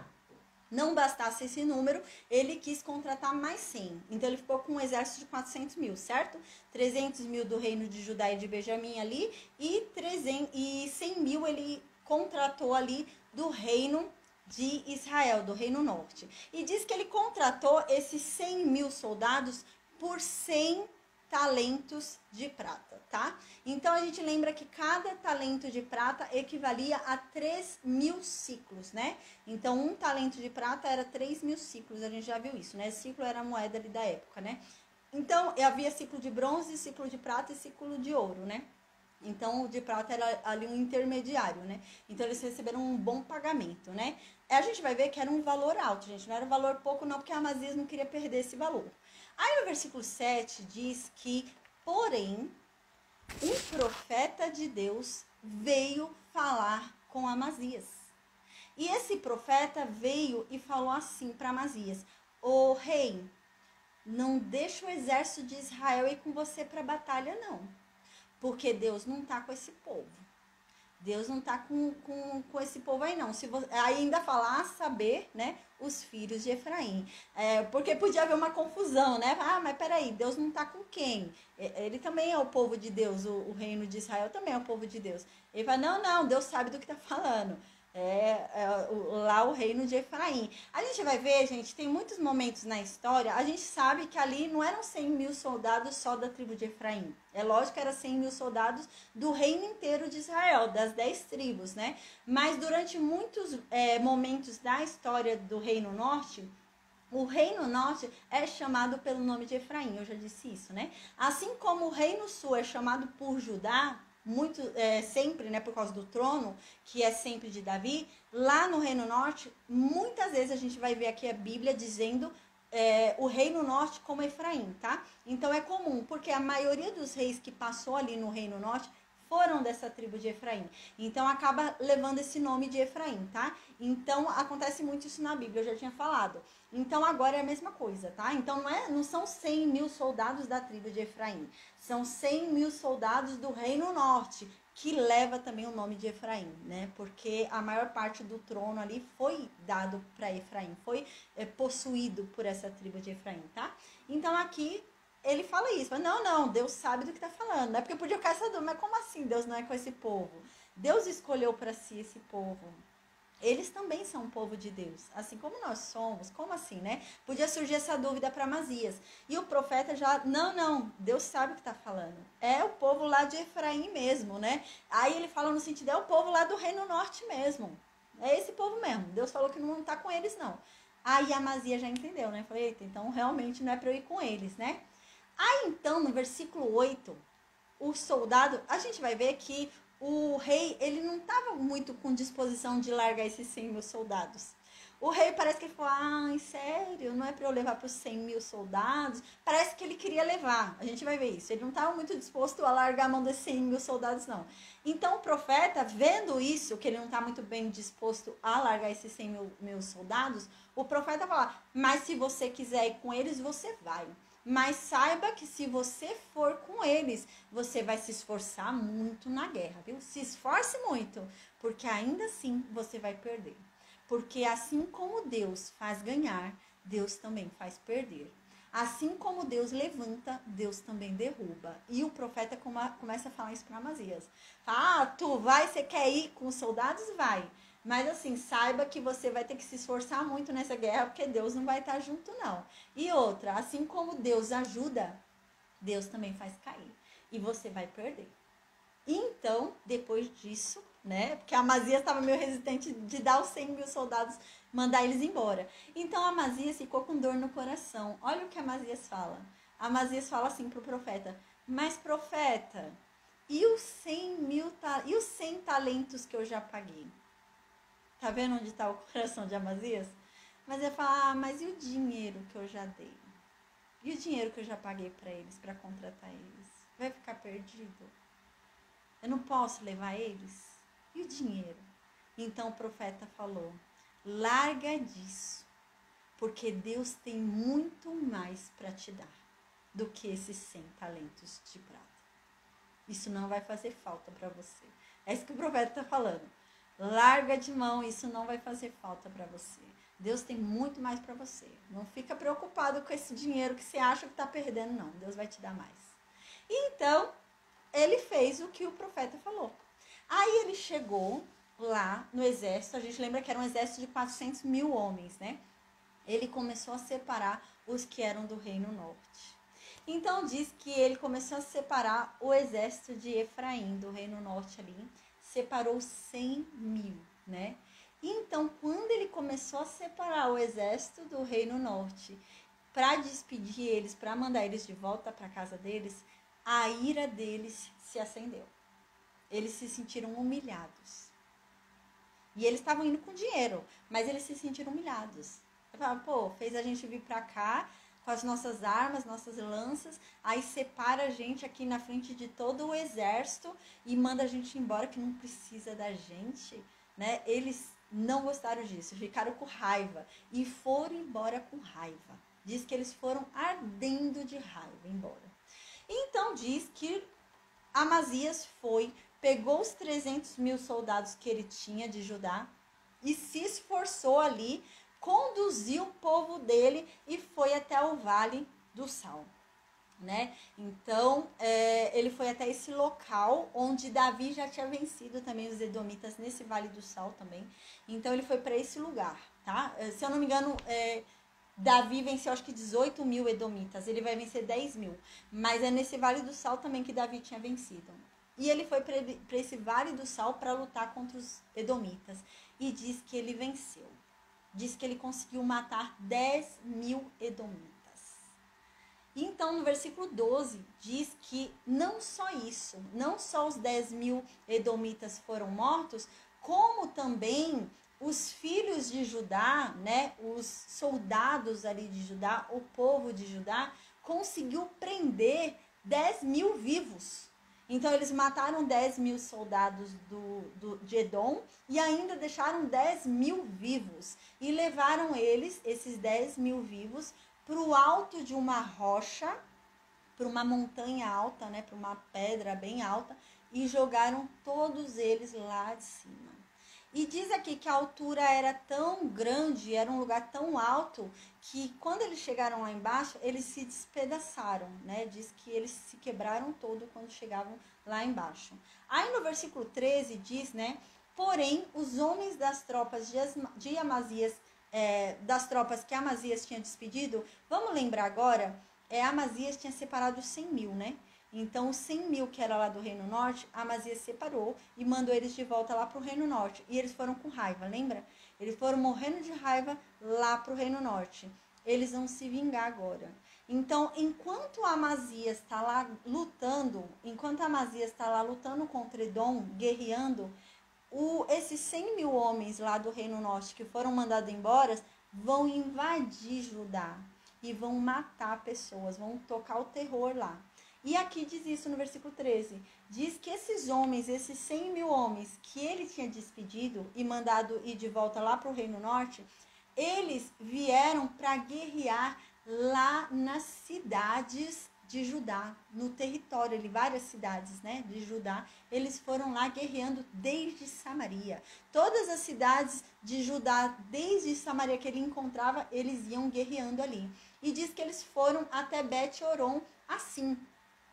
Não bastasse esse número, ele quis contratar mais 100. Então, ele ficou com um exército de 400 mil, certo? 300 mil do Reino de Judá e de Benjamim ali, e 100 mil ele contratou ali do Reino de Israel, do Reino Norte. E diz que ele contratou esses 100 mil soldados por 100 talentos de prata, tá? Então, a gente lembra que cada talento de prata equivalia a 3 mil ciclos, né? Então, um talento de prata era 3 mil ciclos, a gente já viu isso, né? Ciclo era a moeda ali da época, né? Então, havia ciclo de bronze, ciclo de prata e ciclo de ouro, né? Então, o de prata era ali um intermediário, né? Então, eles receberam um bom pagamento, né? A gente vai ver que era um valor alto, gente. Não era um valor pouco, não, porque a Amazias não queria perder esse valor. Aí, no versículo 7, diz que, porém, um profeta de Deus veio falar com Amazias. E esse profeta veio e falou assim para Amazias: ô rei, não deixa o exército de Israel ir com você para a batalha, não. Porque Deus não está com esse povo. Deus não está com esse povo aí, não. Se você, aí ainda falar, saber, né, os filhos de Efraim. Porque podia haver uma confusão, né? Ah, mas peraí, Deus não está com quem? Ele também é o povo de Deus, o reino de Israel também é o povo de Deus. Ele fala, não, Deus sabe do que está falando. Lá o reino de Efraim. A gente vai ver, gente, tem muitos momentos na história, a gente sabe que ali não eram 100 mil soldados só da tribo de Efraim. É lógico que era 100 mil soldados do reino inteiro de Israel, das 10 tribos, né? Mas durante muitos momentos da história do Reino Norte, o Reino Norte é chamado pelo nome de Efraim, eu já disse isso, né? Assim como o Reino Sul é chamado por Judá, sempre, né, por causa do trono, que é sempre de Davi, lá no Reino Norte, muitas vezes a gente vai ver aqui a Bíblia dizendo o Reino Norte como Efraim, tá? Então é comum, porque a maioria dos reis que passou ali no Reino Norte foram dessa tribo de Efraim. Então acaba levando esse nome de Efraim, tá? Então acontece muito isso na Bíblia, eu já tinha falado. Então agora é a mesma coisa, tá? Então não são 100 mil soldados da tribo de Efraim. São 100 mil soldados do Reino Norte, que leva também o nome de Efraim, né? Porque a maior parte do trono ali foi dado para Efraim, foi possuído por essa tribo de Efraim, tá? Então aqui ele fala isso, mas não, Deus sabe do que está falando, não é porque podia ficar essa dúvida, mas como assim Deus não é com esse povo? Deus escolheu para si esse povo. Eles também são um povo de Deus, assim como nós somos. Como assim, né? Podia surgir essa dúvida para Amazias. E o profeta já, não, Deus sabe o que está falando. É o povo lá de Efraim mesmo, né? Aí ele fala no sentido, é o povo lá do Reino Norte mesmo. É esse povo mesmo. Deus falou que não está com eles, não. Aí Amazias já entendeu, né? Falei, eita, então realmente não é para eu ir com eles, né? Aí então, no versículo 8, o soldado, a gente vai ver que o rei, ele não estava muito com disposição de largar esses 100 mil soldados. O rei parece que ele falou, ai, sério, não é para eu levar para os 100 mil soldados? Parece que ele queria levar, a gente vai ver isso. Ele não estava muito disposto a largar a mão desses 100 mil soldados, não. Então o profeta, vendo isso, que ele não está muito bem disposto a largar esses 100 mil soldados, o profeta fala, mas se você quiser ir com eles, você vai. Mas saiba que se você for com eles, você vai se esforçar muito na guerra, viu? Se esforce muito, porque ainda assim você vai perder. Porque assim como Deus faz ganhar, Deus também faz perder. Assim como Deus levanta, Deus também derruba. E o profeta começa a falar isso para Amazias. Fala, tu vai, você quer ir com os soldados? Vai. Mas assim, saiba que você vai ter que se esforçar muito nessa guerra, porque Deus não vai estar junto, não. E outra, assim como Deus ajuda, Deus também faz cair. E você vai perder. Então, depois disso, né? Porque a Amazias estava meio resistente de dar os 100 mil soldados, mandar eles embora. Então, a Amazias ficou com dor no coração. Olha o que a Amazias fala. A Amazias fala assim para o profeta, mas profeta, e os 100 talentos que eu já paguei? Tá vendo onde está o coração de Amazias? Mas ele fala, mas e o dinheiro que eu já dei? E o dinheiro que eu já paguei para eles, para contratar eles? Vai ficar perdido? Eu não posso levar eles? E o dinheiro? Então o profeta falou, larga disso, porque Deus tem muito mais para te dar do que esses 100 talentos de prata. Isso não vai fazer falta para você. É isso que o profeta está falando. Larga de mão, isso não vai fazer falta para você. Deus tem muito mais para você. Não fica preocupado com esse dinheiro que você acha que está perdendo, não. Deus vai te dar mais. E então, ele fez o que o profeta falou. Aí ele chegou lá no exército. A gente lembra que era um exército de 400 mil homens, né? Ele começou a separar os que eram do Reino Norte. Então, diz que ele começou a separar o exército de Efraim, do Reino Norte ali. Separou 100 mil, né? Então, quando ele começou a separar o exército do Reino Norte para despedir eles, para mandar eles de volta para a casa deles, a ira deles se acendeu. Eles se sentiram humilhados. E eles estavam indo com dinheiro, mas eles se sentiram humilhados. Eu falava, pô, fez a gente vir para cá com as nossas armas, nossas lanças, aí separa a gente aqui na frente de todo o exército e manda a gente embora que não precisa da gente, né? Eles não gostaram disso, ficaram com raiva e foram embora com raiva. Diz que eles foram ardendo de raiva embora. Então diz que Amazias foi, pegou os 300 mil soldados que ele tinha de Judá e se esforçou ali, conduziu o povo dele e foi até o Vale do Sal, né? Então, ele foi até esse local onde Davi já tinha vencido também os edomitas nesse Vale do Sal também. Então, ele foi para esse lugar, tá? Se eu não me engano, Davi venceu acho que 18 mil edomitas, ele vai vencer 10 mil. Mas é nesse Vale do Sal também que Davi tinha vencido. E ele foi para esse Vale do Sal para lutar contra os edomitas. E diz que ele venceu. Diz que ele conseguiu matar 10 mil edomitas. E então, no versículo 12, diz que não só isso, não só os 10 mil edomitas foram mortos, como também os filhos de Judá, né, os soldados ali de Judá, o povo de Judá, conseguiu prender 10 mil vivos. Então, eles mataram 10 mil soldados de Edom e ainda deixaram 10 mil vivos. E levaram eles, esses 10 mil vivos, para o alto de uma rocha, para uma montanha alta, né, para uma pedra bem alta, e jogaram todos eles lá de cima. E diz aqui que a altura era tão grande, era um lugar tão alto, que quando eles chegaram lá embaixo, eles se despedaçaram, né? Diz que eles se quebraram todo quando chegavam lá embaixo. Aí no versículo 13 diz, né? Porém, os homens das tropas de Amazias, das tropas que Amazias tinha despedido, vamos lembrar agora, Amazias tinha separado 100 mil, né? Então, os 100 mil que era lá do Reino Norte, Amazias separou e mandou eles de volta lá para o Reino Norte. E eles foram com raiva, lembra? Eles foram morrendo de raiva lá para o Reino Norte. Eles vão se vingar agora. Então, enquanto Amazias está lá lutando, contra Edom, guerreando, esses 100 mil homens lá do Reino Norte que foram mandados embora, vão invadir Judá e vão matar pessoas, vão tocar o terror lá. E aqui diz isso no versículo 13. Diz que esses homens, esses 100 mil homens que ele tinha despedido e mandado ir de volta lá para o Reino Norte, eles vieram para guerrear lá nas cidades de Judá, no território, ali, várias cidades, né, de Judá. Eles foram lá guerreando desde Samaria. Todas as cidades de Judá, desde Samaria que ele encontrava, eles iam guerreando ali. E diz que eles foram até Bet-Horon assim,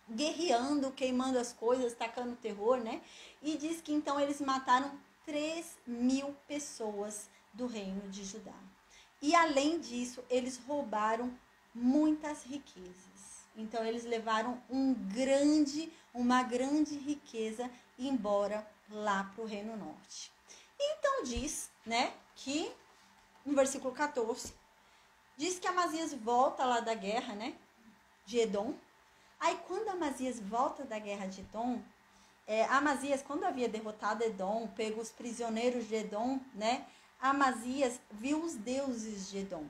guerreando, queimando as coisas, tacando terror, né? E diz que então eles mataram 3 mil pessoas do reino de Judá. E além disso, eles roubaram muitas riquezas. Então eles levaram uma grande riqueza embora lá para o Reino Norte. Então diz, né, que no versículo 14, diz que Amazias volta lá da guerra, né, de Edom. Aí, quando Amazias volta da guerra de Edom, Amazias, quando havia derrotado Edom, pego os prisioneiros de Edom, né? Amazias viu os deuses de Edom.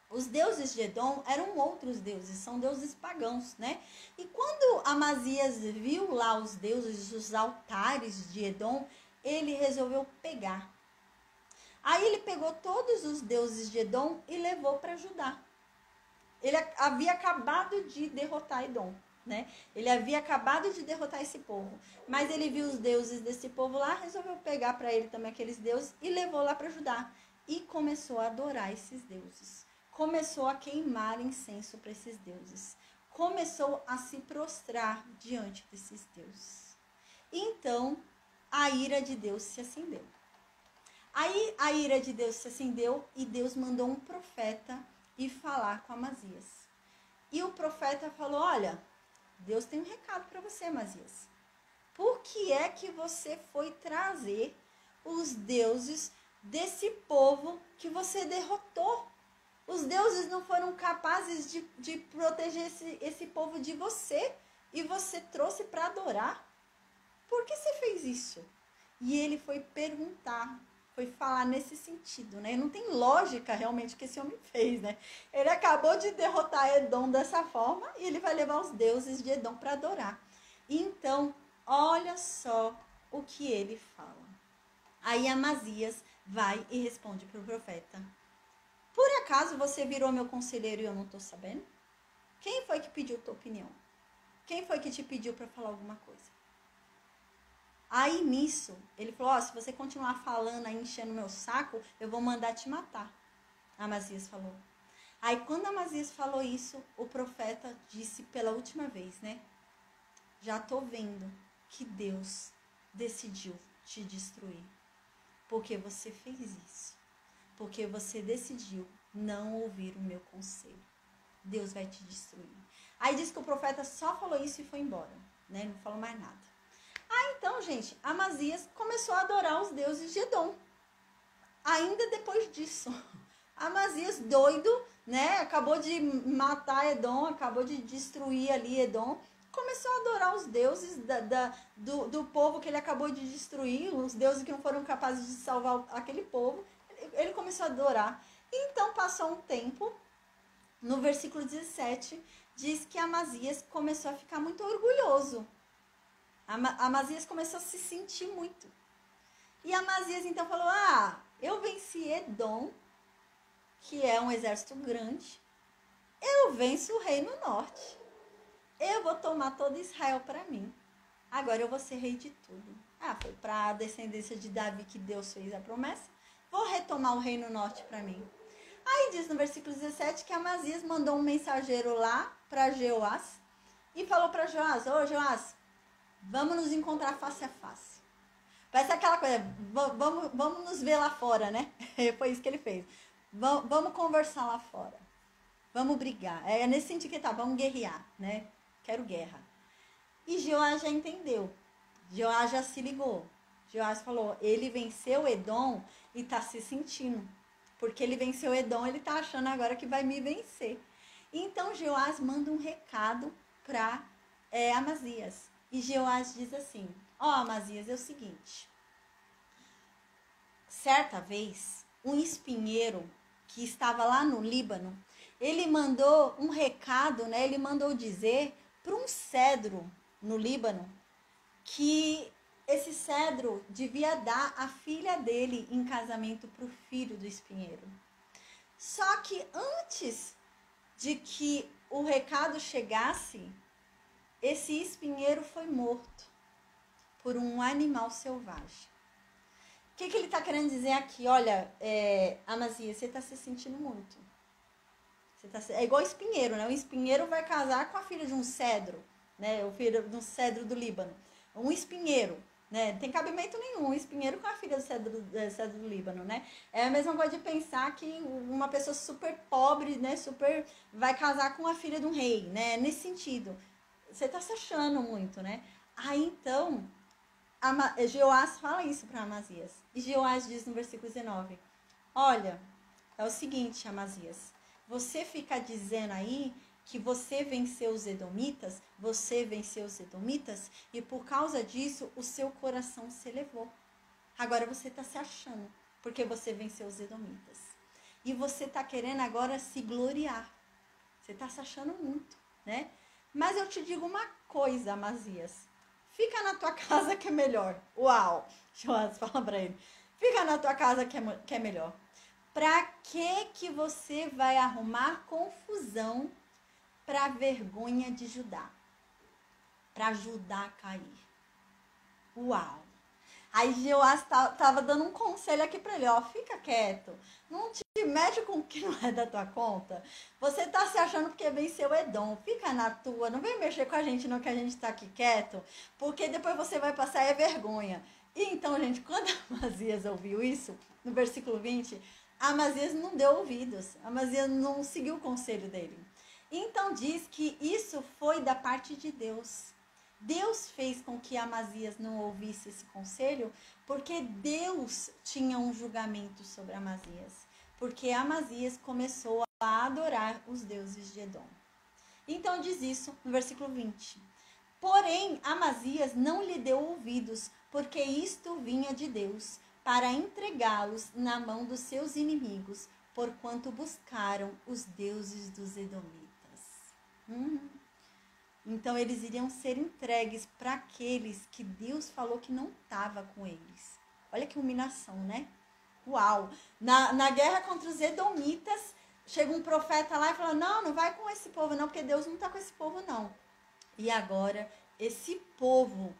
Os deuses de Edom eram outros deuses, são deuses pagãos, né? E quando Amazias viu lá os deuses, os altares de Edom, ele resolveu pegar. Aí ele pegou todos os deuses de Edom e levou para Judá. Ele havia acabado de derrotar Edom, né? Ele havia acabado de derrotar esse povo. Mas ele viu os deuses desse povo lá, resolveu pegar para ele também aqueles deuses e levou lá para Judá. E começou a adorar esses deuses. Começou a queimar incenso para esses deuses. Começou a se prostrar diante desses deuses. Então, a ira de Deus se acendeu. Aí, a ira de Deus se acendeu e Deus mandou um profeta ir falar com Amazias. E o profeta falou, olha, Deus tem um recado para você, Amazias. Por que é que você foi trazer os deuses desse povo que você derrotou? Os deuses não foram capazes de proteger esse povo de você. E você trouxe para adorar. Por que você fez isso? E ele foi perguntar, foi falar nesse sentido, né? Não tem lógica realmente o que esse homem fez, né? Ele acabou de derrotar Edom dessa forma e ele vai levar os deuses de Edom para adorar. Então, olha só o que ele fala. Aí Amazias vai e responde para o profeta. Por acaso você virou meu conselheiro e eu não estou sabendo? Quem foi que pediu tua opinião? Quem foi que te pediu para falar alguma coisa? Aí nisso, ele falou, se você continuar falando aí, enchendo meu saco, eu vou mandar te matar. Amazias falou. Aí quando Amazias falou isso, o profeta disse pela última vez, né? Já tô vendo que Deus decidiu te destruir. Porque você fez isso. Porque você decidiu não ouvir o meu conselho. Deus vai te destruir. Aí diz que o profeta só falou isso e foi embora, né? Não falou mais nada. Então, gente, Amazias começou a adorar os deuses de Edom. Ainda depois disso, Amazias doido, né? Acabou de matar Edom, acabou de destruir ali Edom. Começou a adorar os deuses do povo que ele acabou de destruir, os deuses que não foram capazes de salvar aquele povo. Ele começou a adorar. Então, passou um tempo, no versículo 17, diz que Amazias começou a ficar muito orgulhoso. Amazias começou a se sentir muito. E Amazias então falou, eu venci Edom, que é um exército grande. Eu venço o reino norte. Eu vou tomar todo Israel para mim. Agora eu vou ser rei de tudo. Foi para a descendência de Davi que Deus fez a promessa. Vou retomar o reino norte para mim. Aí diz no versículo 17 que Amazias mandou um mensageiro lá para Jeoás e falou para Jeoás, Jeoás, vamos nos encontrar face a face. Parece aquela coisa, vamos nos ver lá fora, né? Foi isso que ele fez. Vamos conversar lá fora. Vamos brigar. É nesse sentido que vamos guerrear, né? Quero guerra. E Jeoás já entendeu. Jeoás já se ligou. Jeoás falou, ele venceu Edom e tá se sentindo. Porque ele venceu Edom, ele tá achando agora que vai me vencer. Então Jeoás manda um recado para Amazias. E Jeoás diz assim, Amazias, é o seguinte. Certa vez, um espinheiro que estava lá no Líbano, ele mandou um recado, né? Ele mandou dizer para um cedro no Líbano que esse cedro devia dar a filha dele em casamento para o filho do espinheiro. Só que antes de que o recado chegasse, esse espinheiro foi morto por um animal selvagem. O que ele está querendo dizer aqui? Olha, Amazias, você está se sentindo muito. É igual espinheiro, né? O espinheiro vai casar com a filha de um cedro, né? O filho de um cedro do Líbano. Um espinheiro, né? Não tem cabimento nenhum, um espinheiro com a filha do cedro do Líbano, né? É a mesma coisa de pensar que uma pessoa super pobre, né? Super vai casar com a filha de um rei, né? Nesse sentido. Você está se achando muito, né? Aí então, Jeoás fala isso para Amazias. E Jeoás diz no versículo 19: Olha, é o seguinte, Amazias, você fica dizendo aí que você venceu os edomitas, e por causa disso o seu coração se elevou. Agora você está se achando, porque você venceu os edomitas. E você está querendo agora se gloriar. Você está se achando muito, né? Mas eu te digo uma coisa, Amazias. Fica na tua casa que é melhor. Uau! Joás, fala pra ele. Fica na tua casa que é melhor. Pra que você vai arrumar confusão pra vergonha de Judá? Pra Judá cair. Uau! Aí Joás tava dando um conselho aqui pra ele, ó, fica quieto, não te mete com o que não é da tua conta. Você tá se achando porque venceu Edom, fica na tua, não vem mexer com a gente não, que a gente tá aqui quieto, porque depois você vai passar vergonha. E então, gente, quando Amazias ouviu isso, no versículo 20, Amazias não deu ouvidos, Amazias não seguiu o conselho dele. Então diz que isso foi da parte de Deus. Deus fez com que Amazias não ouvisse esse conselho, porque Deus tinha um julgamento sobre Amazias. Porque Amazias começou a adorar os deuses de Edom. Então diz isso no versículo 20. Porém, Amazias não lhe deu ouvidos, porque isto vinha de Deus, para entregá-los na mão dos seus inimigos, porquanto buscaram os deuses dos edomitas. Então, eles iriam ser entregues para aqueles que Deus falou que não estava com eles. Olha que humilhação, né? Uau! Na guerra contra os edomitas, chega um profeta lá e fala, não vai com esse povo não, porque Deus não está com esse povo não. E agora, esse povo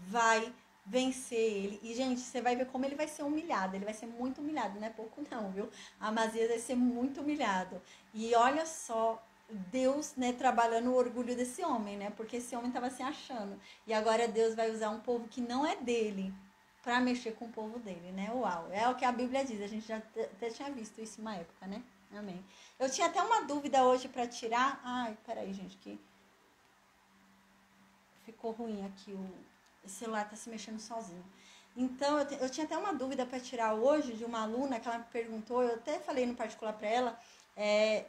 vai vencer ele. E, gente, você vai ver como ele vai ser humilhado. Ele vai ser muito humilhado, não é pouco não, viu? Amazias vai ser muito humilhado. E olha só, Deus, né, trabalhando o orgulho desse homem, né? Porque esse homem estava se achando. E agora Deus vai usar um povo que não é dele para mexer com o povo dele, né? Uau! É o que a Bíblia diz. A gente já até tinha visto isso uma época, né? Amém. Eu tinha até uma dúvida hoje para tirar. Ai, peraí, gente, que ficou ruim aqui. O celular tá se mexendo sozinho. Então, eu tinha até uma dúvida para tirar hoje de uma aluna que ela me perguntou. Eu até falei no particular para ela.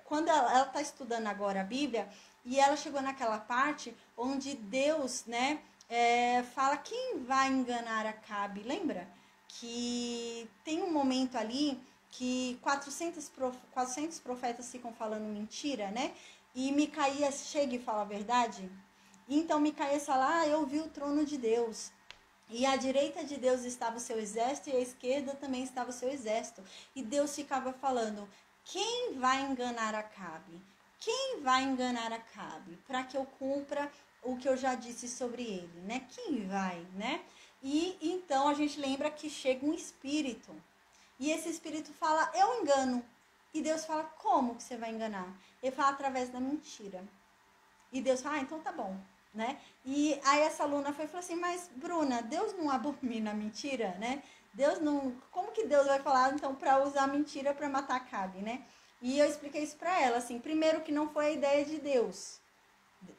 Quando ela está estudando agora a Bíblia, e ela chegou naquela parte onde Deus, né, fala quem vai enganar Acabe. Lembra? Que tem um momento ali que 400 profetas ficam falando mentira, né? E Micaías chega e fala a verdade. Então Micaías fala, eu vi o trono de Deus. E à direita de Deus estava o seu exército, e à esquerda também estava o seu exército. E Deus ficava falando, quem vai enganar Acabe? Quem vai enganar Acabe? Para que eu cumpra o que eu já disse sobre ele, né? Quem vai, né? E então a gente lembra que chega um espírito. E esse espírito fala, eu engano. E Deus fala, como que você vai enganar? Ele fala, através da mentira. E Deus fala, então tá bom, né? E aí essa aluna foi e falou assim, mas Bruna, Deus não abomina a mentira, né? Deus não... Como que Deus vai falar, então, para usar a mentira para matar Acabe, né? E eu expliquei isso para ela, assim, primeiro que não foi a ideia de Deus.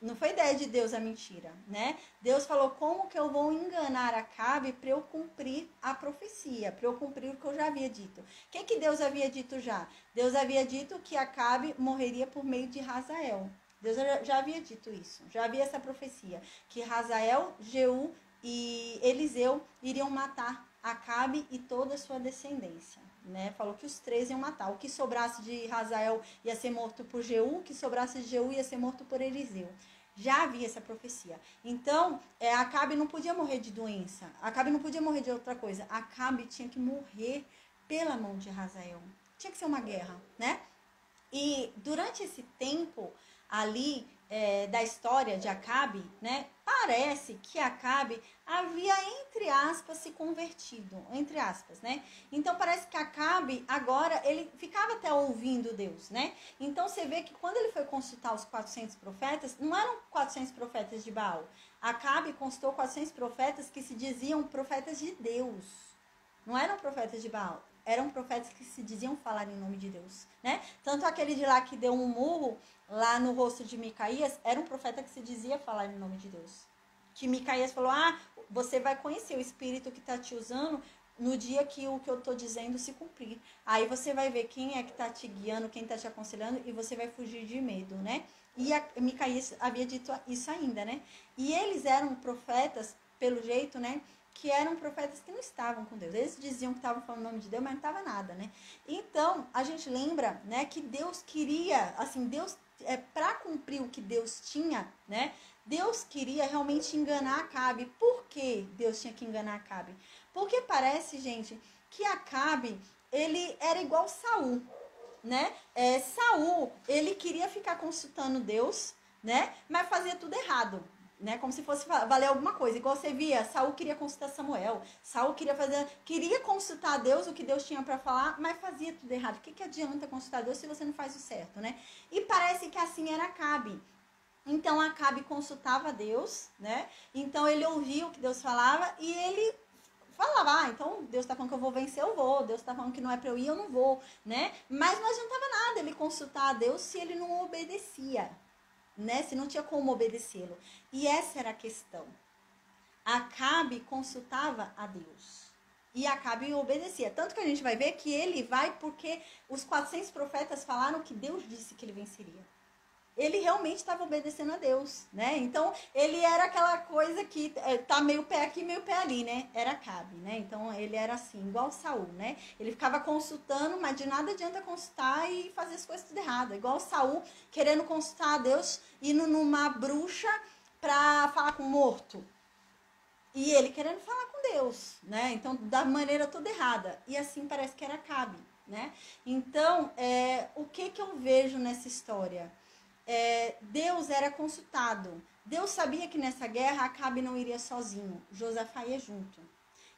Não foi ideia de Deus a mentira, né? Deus falou, como que eu vou enganar Acabe para eu cumprir a profecia, para eu cumprir o que eu já havia dito. O que Deus havia dito já? Deus havia dito que Acabe morreria por meio de Hazael. Deus já havia dito isso, já havia essa profecia, que Hazael, Jeú e Eliseu iriam matar Acabe e toda a sua descendência, né? Falou que os três iam matar. O que sobrasse de Hazael ia ser morto por Jeú, o que sobrasse de Jeú ia ser morto por Eliseu. Já havia essa profecia. Então, Acabe não podia morrer de doença, Acabe não podia morrer de outra coisa. Acabe tinha que morrer pela mão de Hazael. Tinha que ser uma guerra, né? E durante esse tempo ali da história de Acabe, né, parece que Acabe havia, entre aspas, se convertido, entre aspas, né? Então parece que Acabe agora, ele ficava até ouvindo Deus, né? Então você vê que quando ele foi consultar os 400 profetas, não eram 400 profetas de Baal. Acabe consultou 400 profetas que se diziam profetas de Deus. Não eram profetas de Baal. Eram profetas que se diziam falar em nome de Deus, né? Tanto aquele de lá que deu um murro lá no rosto de Micaías, era um profeta que se dizia falar em nome de Deus. Que Micaías falou, você vai conhecer o espírito que está te usando no dia que o que eu tô dizendo se cumprir. Aí você vai ver quem é que tá te guiando, quem tá te aconselhando, e você vai fugir de medo, né? E Micaías havia dito isso ainda, né? E eles eram profetas, pelo jeito, né? Que eram profetas que não estavam com Deus. Eles diziam que estavam falando o nome de Deus, mas não estava nada, né? Então, a gente lembra, né, que Deus queria, assim, Deus, para cumprir o que Deus tinha, né? Deus queria realmente enganar Acabe. Por que Deus tinha que enganar Acabe? Porque parece, gente, que Acabe, ele era igual Saul, né? Saul, ele queria ficar consultando Deus, né? Mas fazia tudo errado, né? Como se fosse valer alguma coisa. Igual você via, Saul queria consultar Samuel, Saul queria consultar Deus, o que Deus tinha para falar, mas fazia tudo errado. O que adianta consultar Deus se você não faz o certo, né? E parece que assim era Acabe. Então Acabe consultava Deus, né? Então ele ouvia o que Deus falava e ele falava, então Deus tá falando que eu vou vencer, eu vou. Deus tá falando que não é pra eu ir, eu não vou, né? Mas não adiantava nada ele consultar a Deus se ele não obedecia, né? Se não tinha como obedecê-lo. E essa era a questão. Acabe consultava a Deus. E Acabe obedecia. Tanto que a gente vai ver que ele vai porque os 400 profetas falaram que Deus disse que ele venceria. Ele realmente estava obedecendo a Deus, né? Então, ele era aquela coisa que tá meio pé aqui, meio pé ali, né? Era Acabe, né? Então, ele era assim, igual Saul, né? Ele ficava consultando, mas de nada adianta consultar e fazer as coisas tudo errado. Igual Saul querendo consultar a Deus, indo numa bruxa pra falar com o morto. E ele querendo falar com Deus, né? Então, da maneira toda errada. E assim parece que era Acabe, né? Então, o que eu vejo nessa história? Deus era consultado. Deus sabia que nessa guerra Acabe não iria sozinho. Josafá ia junto.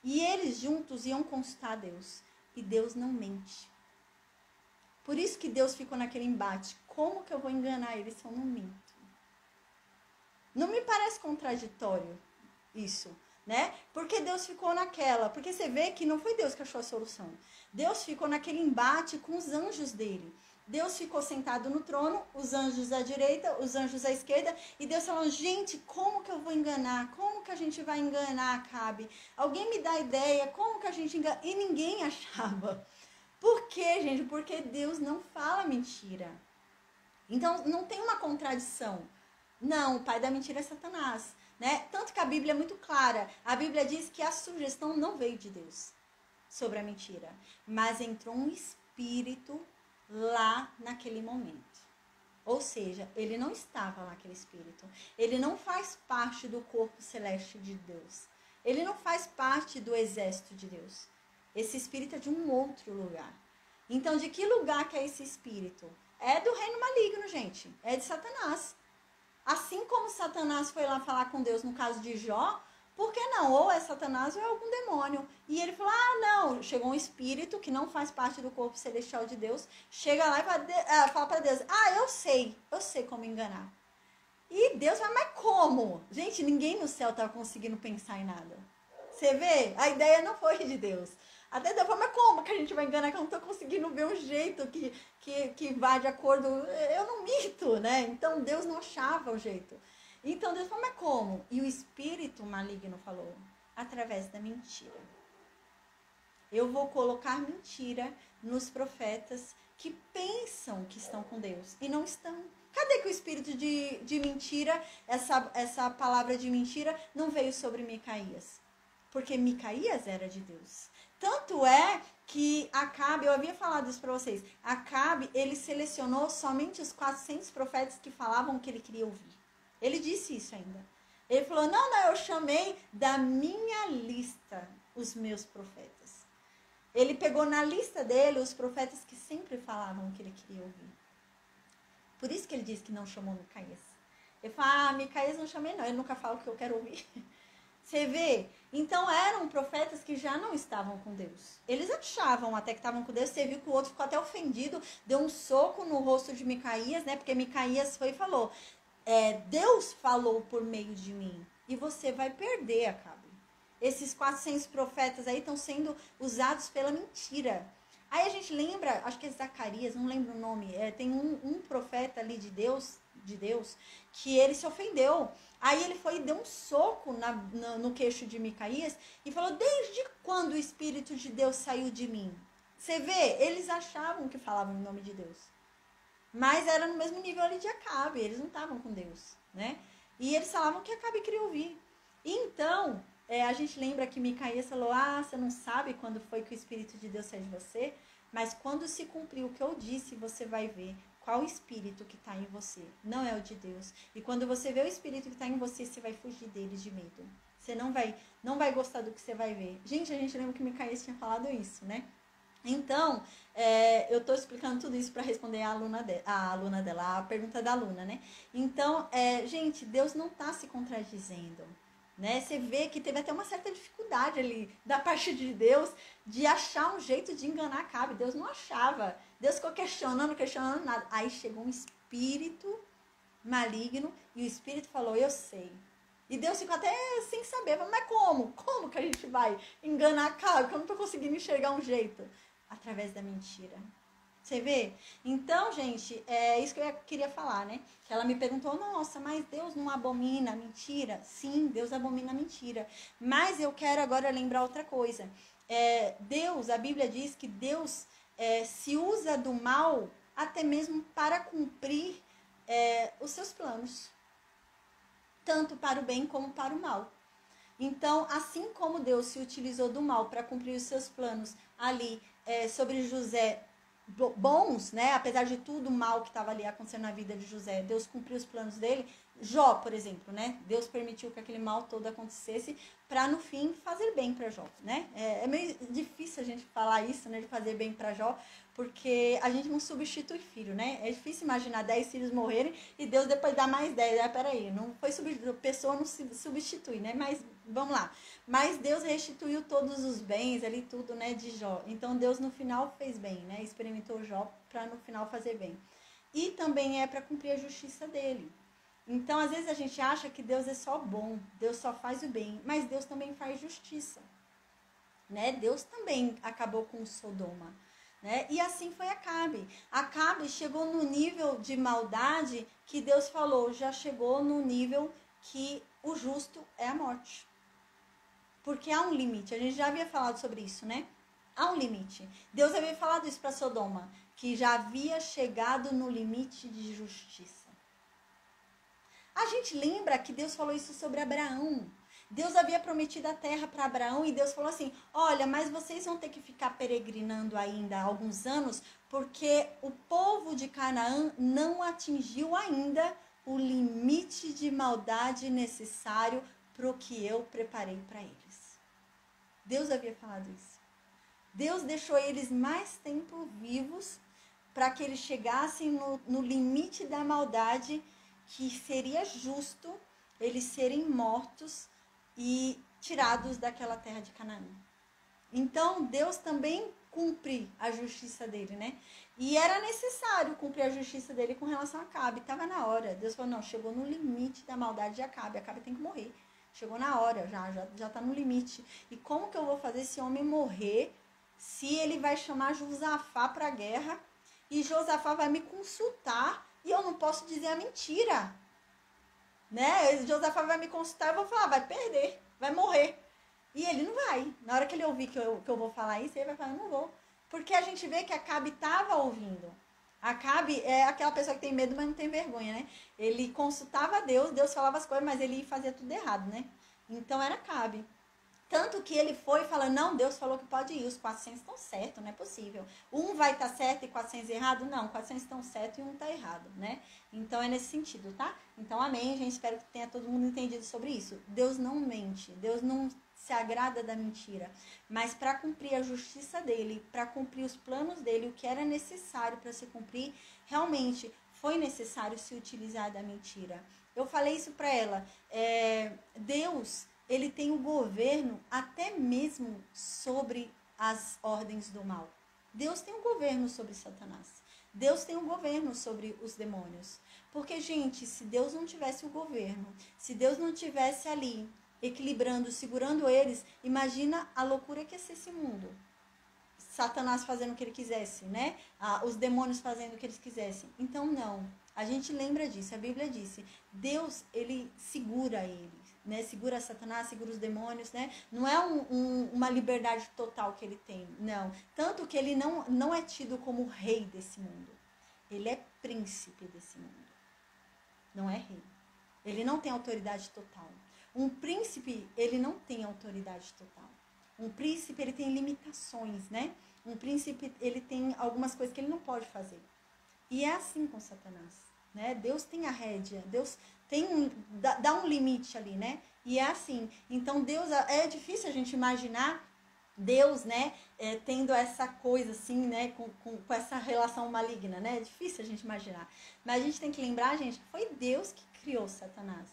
E eles juntos iam consultar Deus. E Deus não mente. Por isso que Deus ficou naquele embate. Como que eu vou enganar eles se eu não minto? Não me parece contraditório isso, né? Porque Deus ficou naquela. Porque você vê que não foi Deus que achou a solução. Deus ficou naquele embate com os anjos dele. Deus ficou sentado no trono, os anjos à direita, os anjos à esquerda, e Deus falou, gente, como que eu vou enganar? Como que a gente vai enganar Acabe? Alguém me dá ideia, como que a gente engana? E ninguém achava. Por quê, gente? Porque Deus não fala mentira. Então, não tem uma contradição. Não, o pai da mentira é Satanás, né? Tanto que a Bíblia é muito clara. A Bíblia diz que a sugestão não veio de Deus sobre a mentira, mas entrou um espírito lá naquele momento. Ou seja, ele não estava lá, aquele espírito. Ele não faz parte do corpo celeste de Deus. Ele não faz parte do exército de Deus. Esse espírito é de um outro lugar. Então, de que lugar que é esse espírito? É do reino maligno, gente. É de Satanás. Assim como Satanás foi lá falar com Deus no caso de Jó, por que não? Ou é Satanás ou é algum demônio. E ele falou, não. Chegou um espírito que não faz parte do corpo celestial de Deus. Chega lá e fala para Deus, eu sei como enganar. E Deus fala, mas como? Gente, ninguém no céu estava conseguindo pensar em nada. Você vê? A ideia não foi de Deus. Até Deus fala, mas como que a gente vai enganar? Que eu não estou conseguindo ver um jeito que vá de acordo. Eu não minto, né? Então Deus não achava o jeito. Então Deus falou, mas como? E o espírito maligno falou, através da mentira. Eu vou colocar mentira nos profetas que pensam que estão com Deus e não estão. Cadê que o espírito de mentira, essa palavra de mentira, não veio sobre Micaías? Porque Micaías era de Deus. Tanto é que Acabe, eu havia falado isso para vocês, Acabe, ele selecionou somente os 400 profetas que falavam o que ele queria ouvir. Ele disse isso ainda. Ele falou, não, eu chamei da minha lista os meus profetas. Ele pegou na lista dele os profetas que sempre falavam o que ele queria ouvir. Por isso que ele disse que não chamou Micaías. Ele falou, Micaías não chamei não, ele nunca fala o que eu quero ouvir. Você vê? Então eram profetas que já não estavam com Deus. Eles achavam até que estavam com Deus. Você viu que o outro ficou até ofendido, deu um soco no rosto de Micaías, né? Porque Micaías foi e falou, Deus falou por meio de mim. E você vai perder, Acabe. Esses 400 profetas aí estão sendo usados pela mentira. Aí a gente lembra, acho que é Zacarias, não lembro o nome. Tem um profeta ali de Deus, de Deus, que ele se ofendeu. Aí ele foi e deu um soco no queixo de Micaías e falou: desde quando o Espírito de Deus saiu de mim? Você vê, eles achavam que falavam em nome de Deus. Mas era no mesmo nível ali de Acabe, eles não estavam com Deus, né? E eles falavam que Acabe queria ouvir. E então, a gente lembra que Micaías falou: você não sabe quando foi que o Espírito de Deus saiu de você? Mas quando se cumprir o que eu disse, você vai ver qual o Espírito que está em você. Não é o de Deus. E quando você vê o Espírito que está em você, você vai fugir dele de medo. Você não vai gostar do que você vai ver. Gente, a gente lembra que Micaías tinha falado isso, né? Então, eu estou explicando tudo isso para responder a aluna dela, a pergunta da aluna, né? Então, gente, Deus não está se contradizendo, né? Você vê que teve até uma certa dificuldade ali da parte de Deus de achar um jeito de enganar Acabe. Deus não achava. Deus ficou questionando nada. Aí chegou um espírito maligno e o espírito falou: eu sei. E Deus ficou até sem saber. Mas como? Como que a gente vai enganar Acabe? Que eu não estou conseguindo enxergar um jeito. Através da mentira. Você vê? Então, gente, é isso que eu queria falar, né? Que ela me perguntou: nossa, mas Deus não abomina a mentira? Sim, Deus abomina a mentira. Mas eu quero agora lembrar outra coisa. Deus, a Bíblia diz que Deus se usa do mal até mesmo para cumprir os seus planos. Tanto para o bem como para o mal. Então, assim como Deus se utilizou do mal para cumprir os seus planos ali sobre José, bons, né? Apesar de tudo o mal que estava ali acontecendo na vida de José, Deus cumpriu os planos dele. Jó, por exemplo, né? Deus permitiu que aquele mal todo acontecesse para no fim fazer bem para Jó, né? É meio difícil a gente falar isso, né? De fazer bem para Jó, porque a gente não substitui filho, né? É difícil imaginar 10 filhos morrerem e Deus depois dá mais 10. Peraí, não foi pessoa não se substitui, né? Mas vamos lá. Mas Deus restituiu todos os bens ali, tudo, né, de Jó. Então Deus no final fez bem, né? Experimentou Jó para no final fazer bem. E também para cumprir a justiça dele. Então, às vezes a gente acha que Deus é só bom, Deus só faz o bem, mas Deus também faz justiça, né? Deus também acabou com Sodoma, né? E assim foi Acabe. Acabe chegou no nível de maldade que Deus falou, já chegou no nível que o justo é a morte. Porque há um limite, a gente já havia falado sobre isso, né? Há um limite. Deus havia falado isso para Sodoma, que já havia chegado no limite de justiça. A gente lembra que Deus falou isso sobre Abraão. Deus havia prometido a terra para Abraão e Deus falou assim: olha, mas vocês vão ter que ficar peregrinando ainda há alguns anos, porque o povo de Canaã não atingiu ainda o limite de maldade necessário para o que eu preparei para eles. Deus havia falado isso. Deus deixou eles mais tempo vivos para que eles chegassem no limite da maldade, que seria justo eles serem mortos e tirados daquela terra de Canaã. Então, Deus também cumpre a justiça dele, né? E era necessário cumprir a justiça dele com relação a Acabe. Estava na hora. Deus falou: não, chegou no limite da maldade de Acabe. Acabe tem que morrer. Chegou na hora, já está no limite. E como que eu vou fazer esse homem morrer se ele vai chamar Josafá para a guerra e Josafá vai me consultar e eu não posso dizer a mentira, né? Josafá vai me consultar, eu vou falar: vai perder, vai morrer. E ele não vai. Na hora que ele ouvir que eu vou falar isso, ele vai falar: eu não vou. Porque a gente vê que Acabe estava ouvindo. Acabe é aquela pessoa que tem medo, mas não tem vergonha, né? Ele consultava Deus, Deus falava as coisas, mas ele fazia tudo errado, né? Então era Acabe. Tanto que ele foi falando: não, Deus falou que pode ir, os 400 estão certos, não é possível. Um vai estar certo e 400 errado? Não, 400 estão certos e um está errado, né? Então é nesse sentido, tá? Então amém, gente, espero que tenha todo mundo entendido sobre isso. Deus não mente, Deus não se agrada da mentira, mas para cumprir a justiça dele, para cumprir os planos dele, o que era necessário para se cumprir, realmente foi necessário se utilizar da mentira. Eu falei isso para ela, Deus, ele tem o governo até mesmo sobre as ordens do mal. Deus tem o governo sobre Satanás. Deus tem o governo sobre os demônios. Porque, gente, se Deus não tivesse o governo, se Deus não tivesse ali equilibrando, segurando eles, imagina a loucura que ia ser esse mundo. Satanás fazendo o que ele quisesse, né? Os demônios fazendo o que eles quisessem. Então, não. A gente lembra disso, a Bíblia disse, Deus, ele segura ele, né? Segura Satanás, segura os demônios, né? Não é uma liberdade total que ele tem, não. Tanto que ele não é tido como rei desse mundo. Ele é príncipe desse mundo. Não é rei. Ele não tem autoridade total. Um príncipe, ele não tem autoridade total. Um príncipe, ele tem limitações, né? Um príncipe, ele tem algumas coisas que ele não pode fazer. E é assim com Satanás, né? Deus tem a rédea, Deus tem dá um limite ali, né? E é assim. Então, Deus, é difícil a gente imaginar Deus, né, tendo essa coisa assim, né, com essa relação maligna, né? É difícil a gente imaginar. Mas a gente tem que lembrar, gente, que foi Deus que criou Satanás.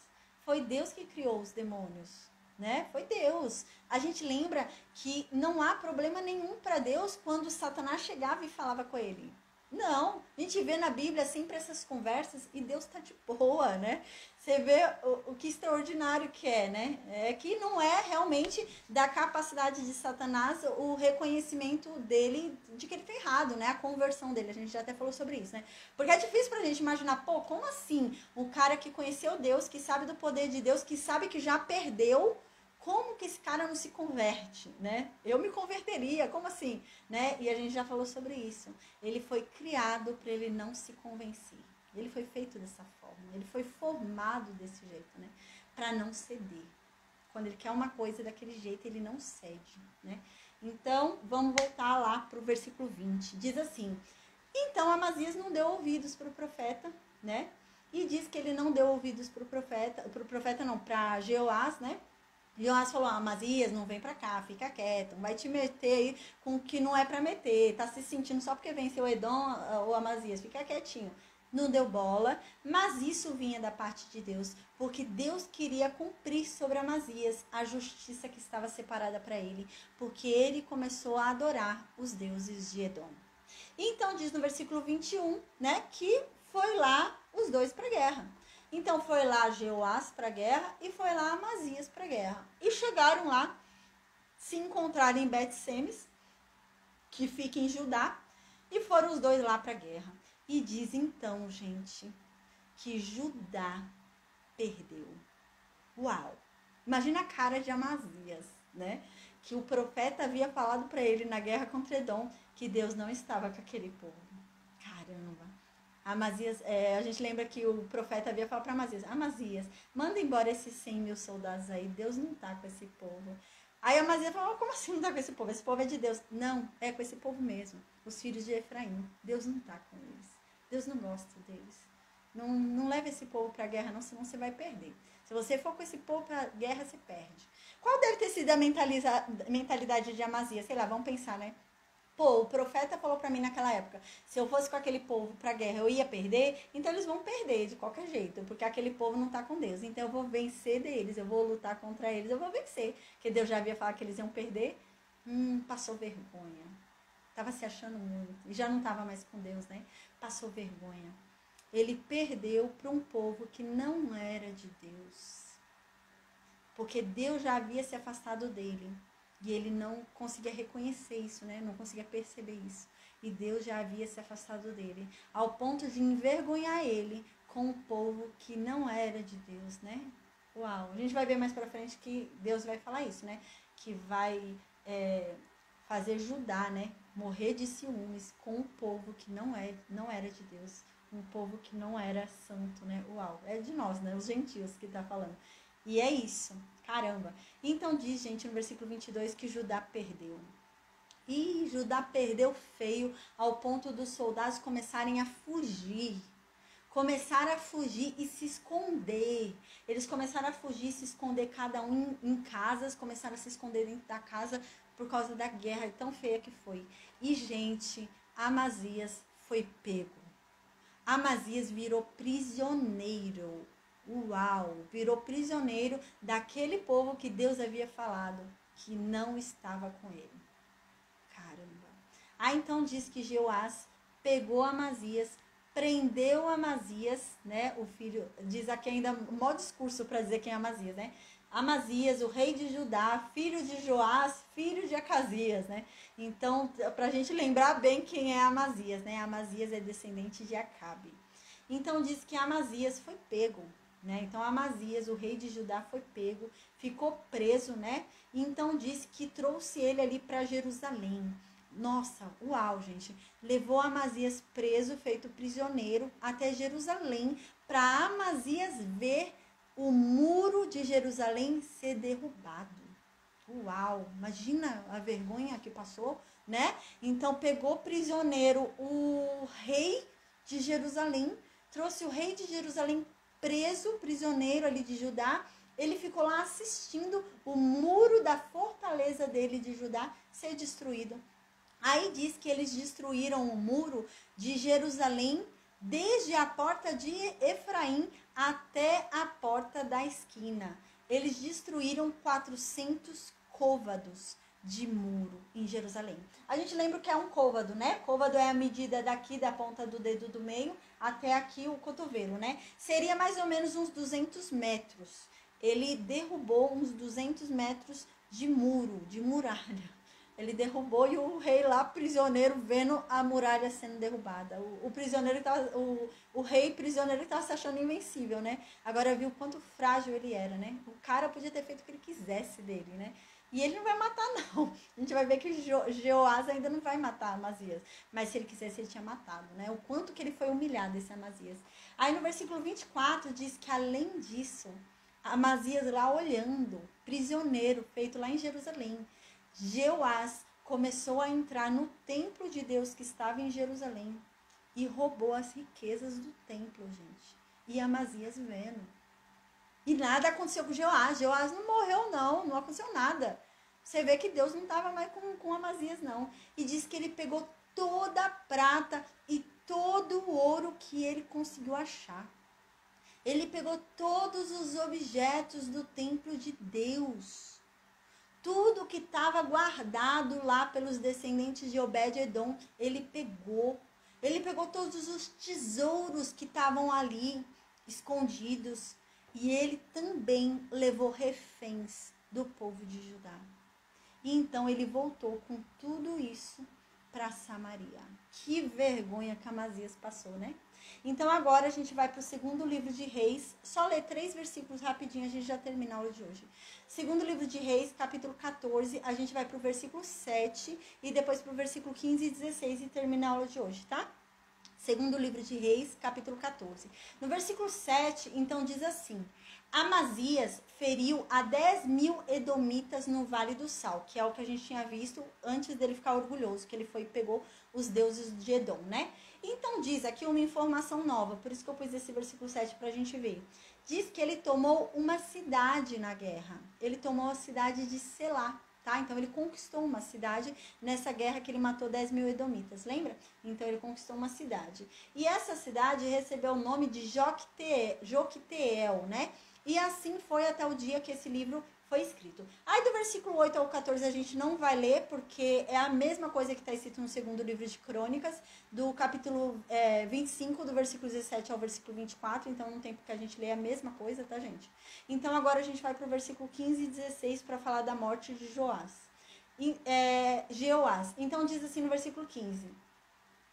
Foi Deus que criou os demônios, né? Foi Deus. A gente lembra que não há problema nenhum para Deus quando Satanás chegava e falava com ele. Não, a gente vê na Bíblia sempre essas conversas e Deus está de boa, né? Você vê o que extraordinário que é, né? É que não é realmente da capacidade de Satanás o reconhecimento dele de que ele está errado, né? A conversão dele, a gente já até falou sobre isso, né? Porque é difícil pra gente imaginar, pô, como assim? O cara que conheceu Deus, que sabe do poder de Deus, que sabe que já perdeu, como que esse cara não se converte, né? Eu me converteria, como assim? Né? E a gente já falou sobre isso. Ele foi criado para ele não se convencer. Ele foi feito dessa forma. Ele foi formado desse jeito, né? Para não ceder. Quando ele quer uma coisa daquele jeito, ele não cede, né? Então, vamos voltar lá para o versículo 20. Diz assim: então Amazias não deu ouvidos para o profeta, né? E diz que ele não deu ouvidos para o profeta não, para Jeoás, né? Joás falou, Amazias, não vem pra cá, fica quieto, não vai te meter aí com o que não é pra meter, tá se sentindo só porque venceu Edom ou Amazias, fica quietinho. Não deu bola, mas isso vinha da parte de Deus, porque Deus queria cumprir sobre Amazias a justiça que estava separada para ele, porque ele começou a adorar os deuses de Edom. Então diz no versículo 21, né, que foi lá os dois pra guerra. Então foi lá Jeoás para a guerra e foi lá Amazias para a guerra. E chegaram lá, se encontraram em Bet-Semes, que fica em Judá, e foram os dois lá para a guerra. E diz então, gente, que Judá perdeu. Uau! Imagina a cara de Amazias, né? Que o profeta havia falado para ele na guerra contra Edom que Deus não estava com aquele povo. Caramba! Amazias, a gente lembra que o profeta havia falado para Amazias, Amazias, manda embora esses 100 mil soldados aí, Deus não tá com esse povo. Aí Amazias falou, como assim não tá com esse povo? Esse povo é de Deus. Não, é com esse povo mesmo, os filhos de Efraim. Deus não tá com eles, Deus não gosta deles. Não leva esse povo para a guerra não, senão você vai perder. Se você for com esse povo para a guerra, você perde. Qual deve ter sido a mentalidade de Amazias? Sei lá, vamos pensar, né? Pô, o profeta falou pra mim naquela época, se eu fosse com aquele povo pra guerra, eu ia perder, então eles vão perder de qualquer jeito, porque aquele povo não tá com Deus. Então eu vou vencer deles, eu vou lutar contra eles, eu vou vencer. Porque Deus já havia falado que eles iam perder. Passou vergonha. Tava se achando muito. E já não tava mais com Deus, né? Passou vergonha. Ele perdeu para um povo que não era de Deus. Porque Deus já havia se afastado dele. E ele não conseguia reconhecer isso, né? Não conseguia perceber isso. E Deus já havia se afastado dele. Ao ponto de envergonhar ele com um povo que não era de Deus, né? Uau! A gente vai ver mais pra frente que Deus vai falar isso, né? Que vai fazer Judá, né? Morrer de ciúmes com um povo que não era de Deus. Um povo que não era santo, né? Uau! É de nós, né? Os gentios que tá falando. E é isso. Caramba. Então diz, gente, no versículo 22 que Judá perdeu. E Judá perdeu feio ao ponto dos soldados começarem a fugir. Começaram a fugir e se esconder. Eles começaram a fugir e se esconder, cada um em casas. Começaram a se esconder dentro da casa por causa da guerra tão feia que foi. E, gente, Amazias foi pego. Amazias virou prisioneiro. Uau! Virou prisioneiro daquele povo que Deus havia falado que não estava com ele. Caramba! Então diz que Jeoás pegou Amazias, prendeu Amazias, né? O filho, diz aqui ainda, mó discurso para dizer quem é Amazias, né? Amazias, o rei de Judá, filho de Joás, filho de Acasias, né? Então, pra gente lembrar bem quem é Amazias, né? Amazias é descendente de Acabe. Então diz que Amazias foi pego, né? Então Amazias, o rei de Judá, foi pego, ficou preso, né? Então diz que trouxe ele ali para Jerusalém. Nossa, uau, gente. Levou Amazias preso, feito prisioneiro, até Jerusalém, para Amazias ver o muro de Jerusalém ser derrubado. Uau, imagina a vergonha que passou, né? Então pegou prisioneiro o rei de Jerusalém, trouxe o rei de Jerusalém preso, prisioneiro ali de Judá. Ele ficou lá assistindo o muro da fortaleza dele de Judá ser destruído. Aí diz que eles destruíram o muro de Jerusalém desde a porta de Efraim até a porta da esquina. Eles destruíram 400 côvados de muro em Jerusalém. A gente lembra que é um côvado, né? Côvado é a medida daqui da ponta do dedo do meio até aqui o cotovelo, né? Seria mais ou menos uns 200 metros. Ele derrubou uns 200 metros de muro, de muralha. Ele derrubou e o rei lá, prisioneiro, vendo a muralha sendo derrubada. O rei prisioneiro estava se achando invencível, né? Agora viu o quanto frágil ele era, né? O cara podia ter feito o que ele quisesse dele, né? E ele não vai matar, não. A gente vai ver que Jeoás ainda não vai matar Amazias. Mas se ele quisesse, ele tinha matado, né? O quanto que ele foi humilhado, esse Amazias. Aí no versículo 24 diz que além disso, Amazias lá olhando, prisioneiro, feito lá em Jerusalém, Jeoás começou a entrar no templo de Deus que estava em Jerusalém e roubou as riquezas do templo, gente. E Amazias vendo. E nada aconteceu com Jeoás. Jeoás não morreu, não aconteceu nada. Você vê que Deus não estava mais com Amazias, não. E diz que ele pegou toda a prata e todo o ouro que ele conseguiu achar. Ele pegou todos os objetos do templo de Deus. Tudo que estava guardado lá pelos descendentes de Obed-Edom, ele pegou. Ele pegou todos os tesouros que estavam ali, escondidos. E ele também levou reféns do povo de Judá. E então ele voltou com tudo isso para Samaria. Que vergonha que Amazias passou, né? Então agora a gente vai para o segundo livro de Reis. Só ler 3 versículos rapidinho, a gente já termina a aula de hoje. Segundo livro de Reis, capítulo 14, a gente vai para o versículo 7 e depois para o versículo 15 e 16 e termina a aula de hoje, tá? Segundo livro de Reis, capítulo 14. No versículo 7, então diz assim: Amazias feriu a 10.000 edomitas no Vale do Sal, que é o que a gente tinha visto antes dele ficar orgulhoso, que ele foi e pegou os deuses de Edom, né? Então diz aqui uma informação nova, por isso que eu pus esse versículo 7 para a gente ver. Diz que ele tomou uma cidade na guerra. Ele tomou a cidade de Selá. Tá? Então ele conquistou uma cidade nessa guerra que ele matou 10.000 edomitas, lembra? Então ele conquistou uma cidade. E essa cidade recebeu o nome de Joquiteel, né? E assim foi até o dia que esse livro foi escrito. Aí do versículo 8 ao 14 a gente não vai ler, porque é a mesma coisa que está escrito no segundo livro de Crônicas, do capítulo 25, do versículo 17 ao versículo 24, então não tem porque a gente lê a mesma coisa, tá, gente? Então agora a gente vai para o versículo 15 e 16 para falar da morte de Jeoás. Então diz assim no versículo 15: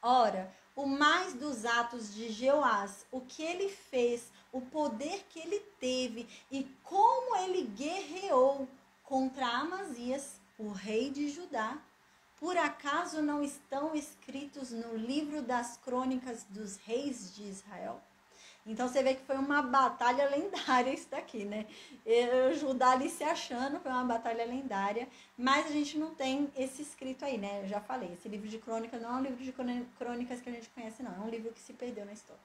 Ora, o mais dos atos de Jeoás, o que ele fez, o poder que ele teve e como ele guerreou contra Amazias, o rei de Judá, por acaso não estão escritos no livro das crônicas dos reis de Israel? Então você vê que foi uma batalha lendária isso daqui, né? Judá ali se achando, foi uma batalha lendária, mas a gente não tem esse escrito aí, né? Eu já falei, esse livro de crônicas não é um livro de crônicas que a gente conhece, não. É um livro que se perdeu na história.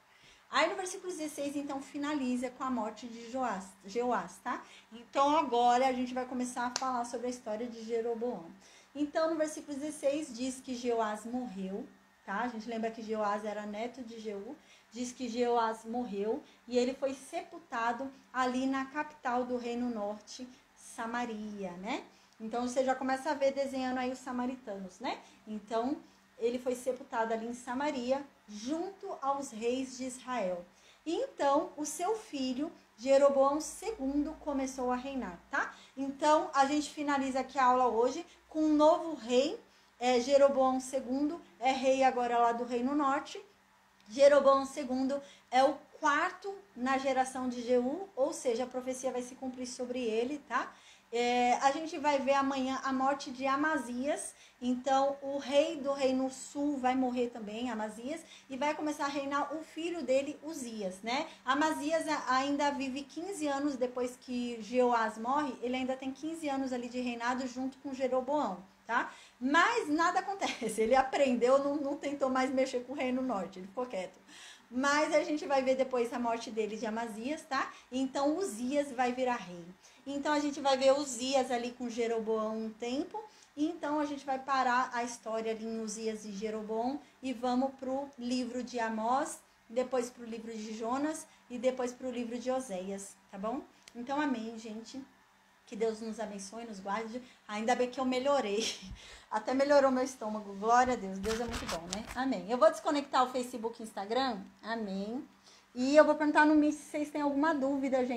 Aí no versículo 16, então, finaliza com a morte de Jeoás, tá? Então agora a gente vai começar a falar sobre a história de Jeroboão. Então no versículo 16 diz que Jeoás morreu, tá? A gente lembra que Jeoás era neto de Jeú. Diz que Jeoás morreu e ele foi sepultado ali na capital do Reino Norte, Samaria, né? Então você já começa a ver desenhando aí os samaritanos, né? Então ele foi sepultado ali em Samaria, junto aos reis de Israel. E então o seu filho, Jeroboão II, começou a reinar, tá? Então a gente finaliza aqui a aula hoje com um novo rei, Jeroboão II, é rei agora lá do Reino Norte. Jeroboão II é o quarto na geração de Jeú, ou seja, a profecia vai se cumprir sobre ele, tá? A gente vai ver amanhã a morte de Amazias. Então, o rei do reino sul vai morrer também, Amazias, e vai começar a reinar o filho dele, Uzias, né? Amazias ainda vive 15 anos depois que Jeoás morre, ele ainda tem 15 anos ali de reinado junto com Jeroboão, tá? Mas nada acontece, ele aprendeu, não tentou mais mexer com o reino norte, ele ficou quieto. Mas a gente vai ver depois a morte dele de Amazias, tá? Então, Uzias vai virar rei. Então, a gente vai ver Uzias ali com Jeroboão um tempo. Então, a gente vai parar a história ali em Uzias e Jeroboão e vamos para o livro de Amós, depois para o livro de Jonas e depois para o livro de Oséias, tá bom? Então, amém, gente. Que Deus nos abençoe, nos guarde. Ainda bem que eu melhorei. Até melhorou meu estômago. Glória a Deus. Deus é muito bom, né? Amém. Eu vou desconectar o Facebook e Instagram. Amém. E eu vou perguntar no Meet se vocês têm alguma dúvida, gente.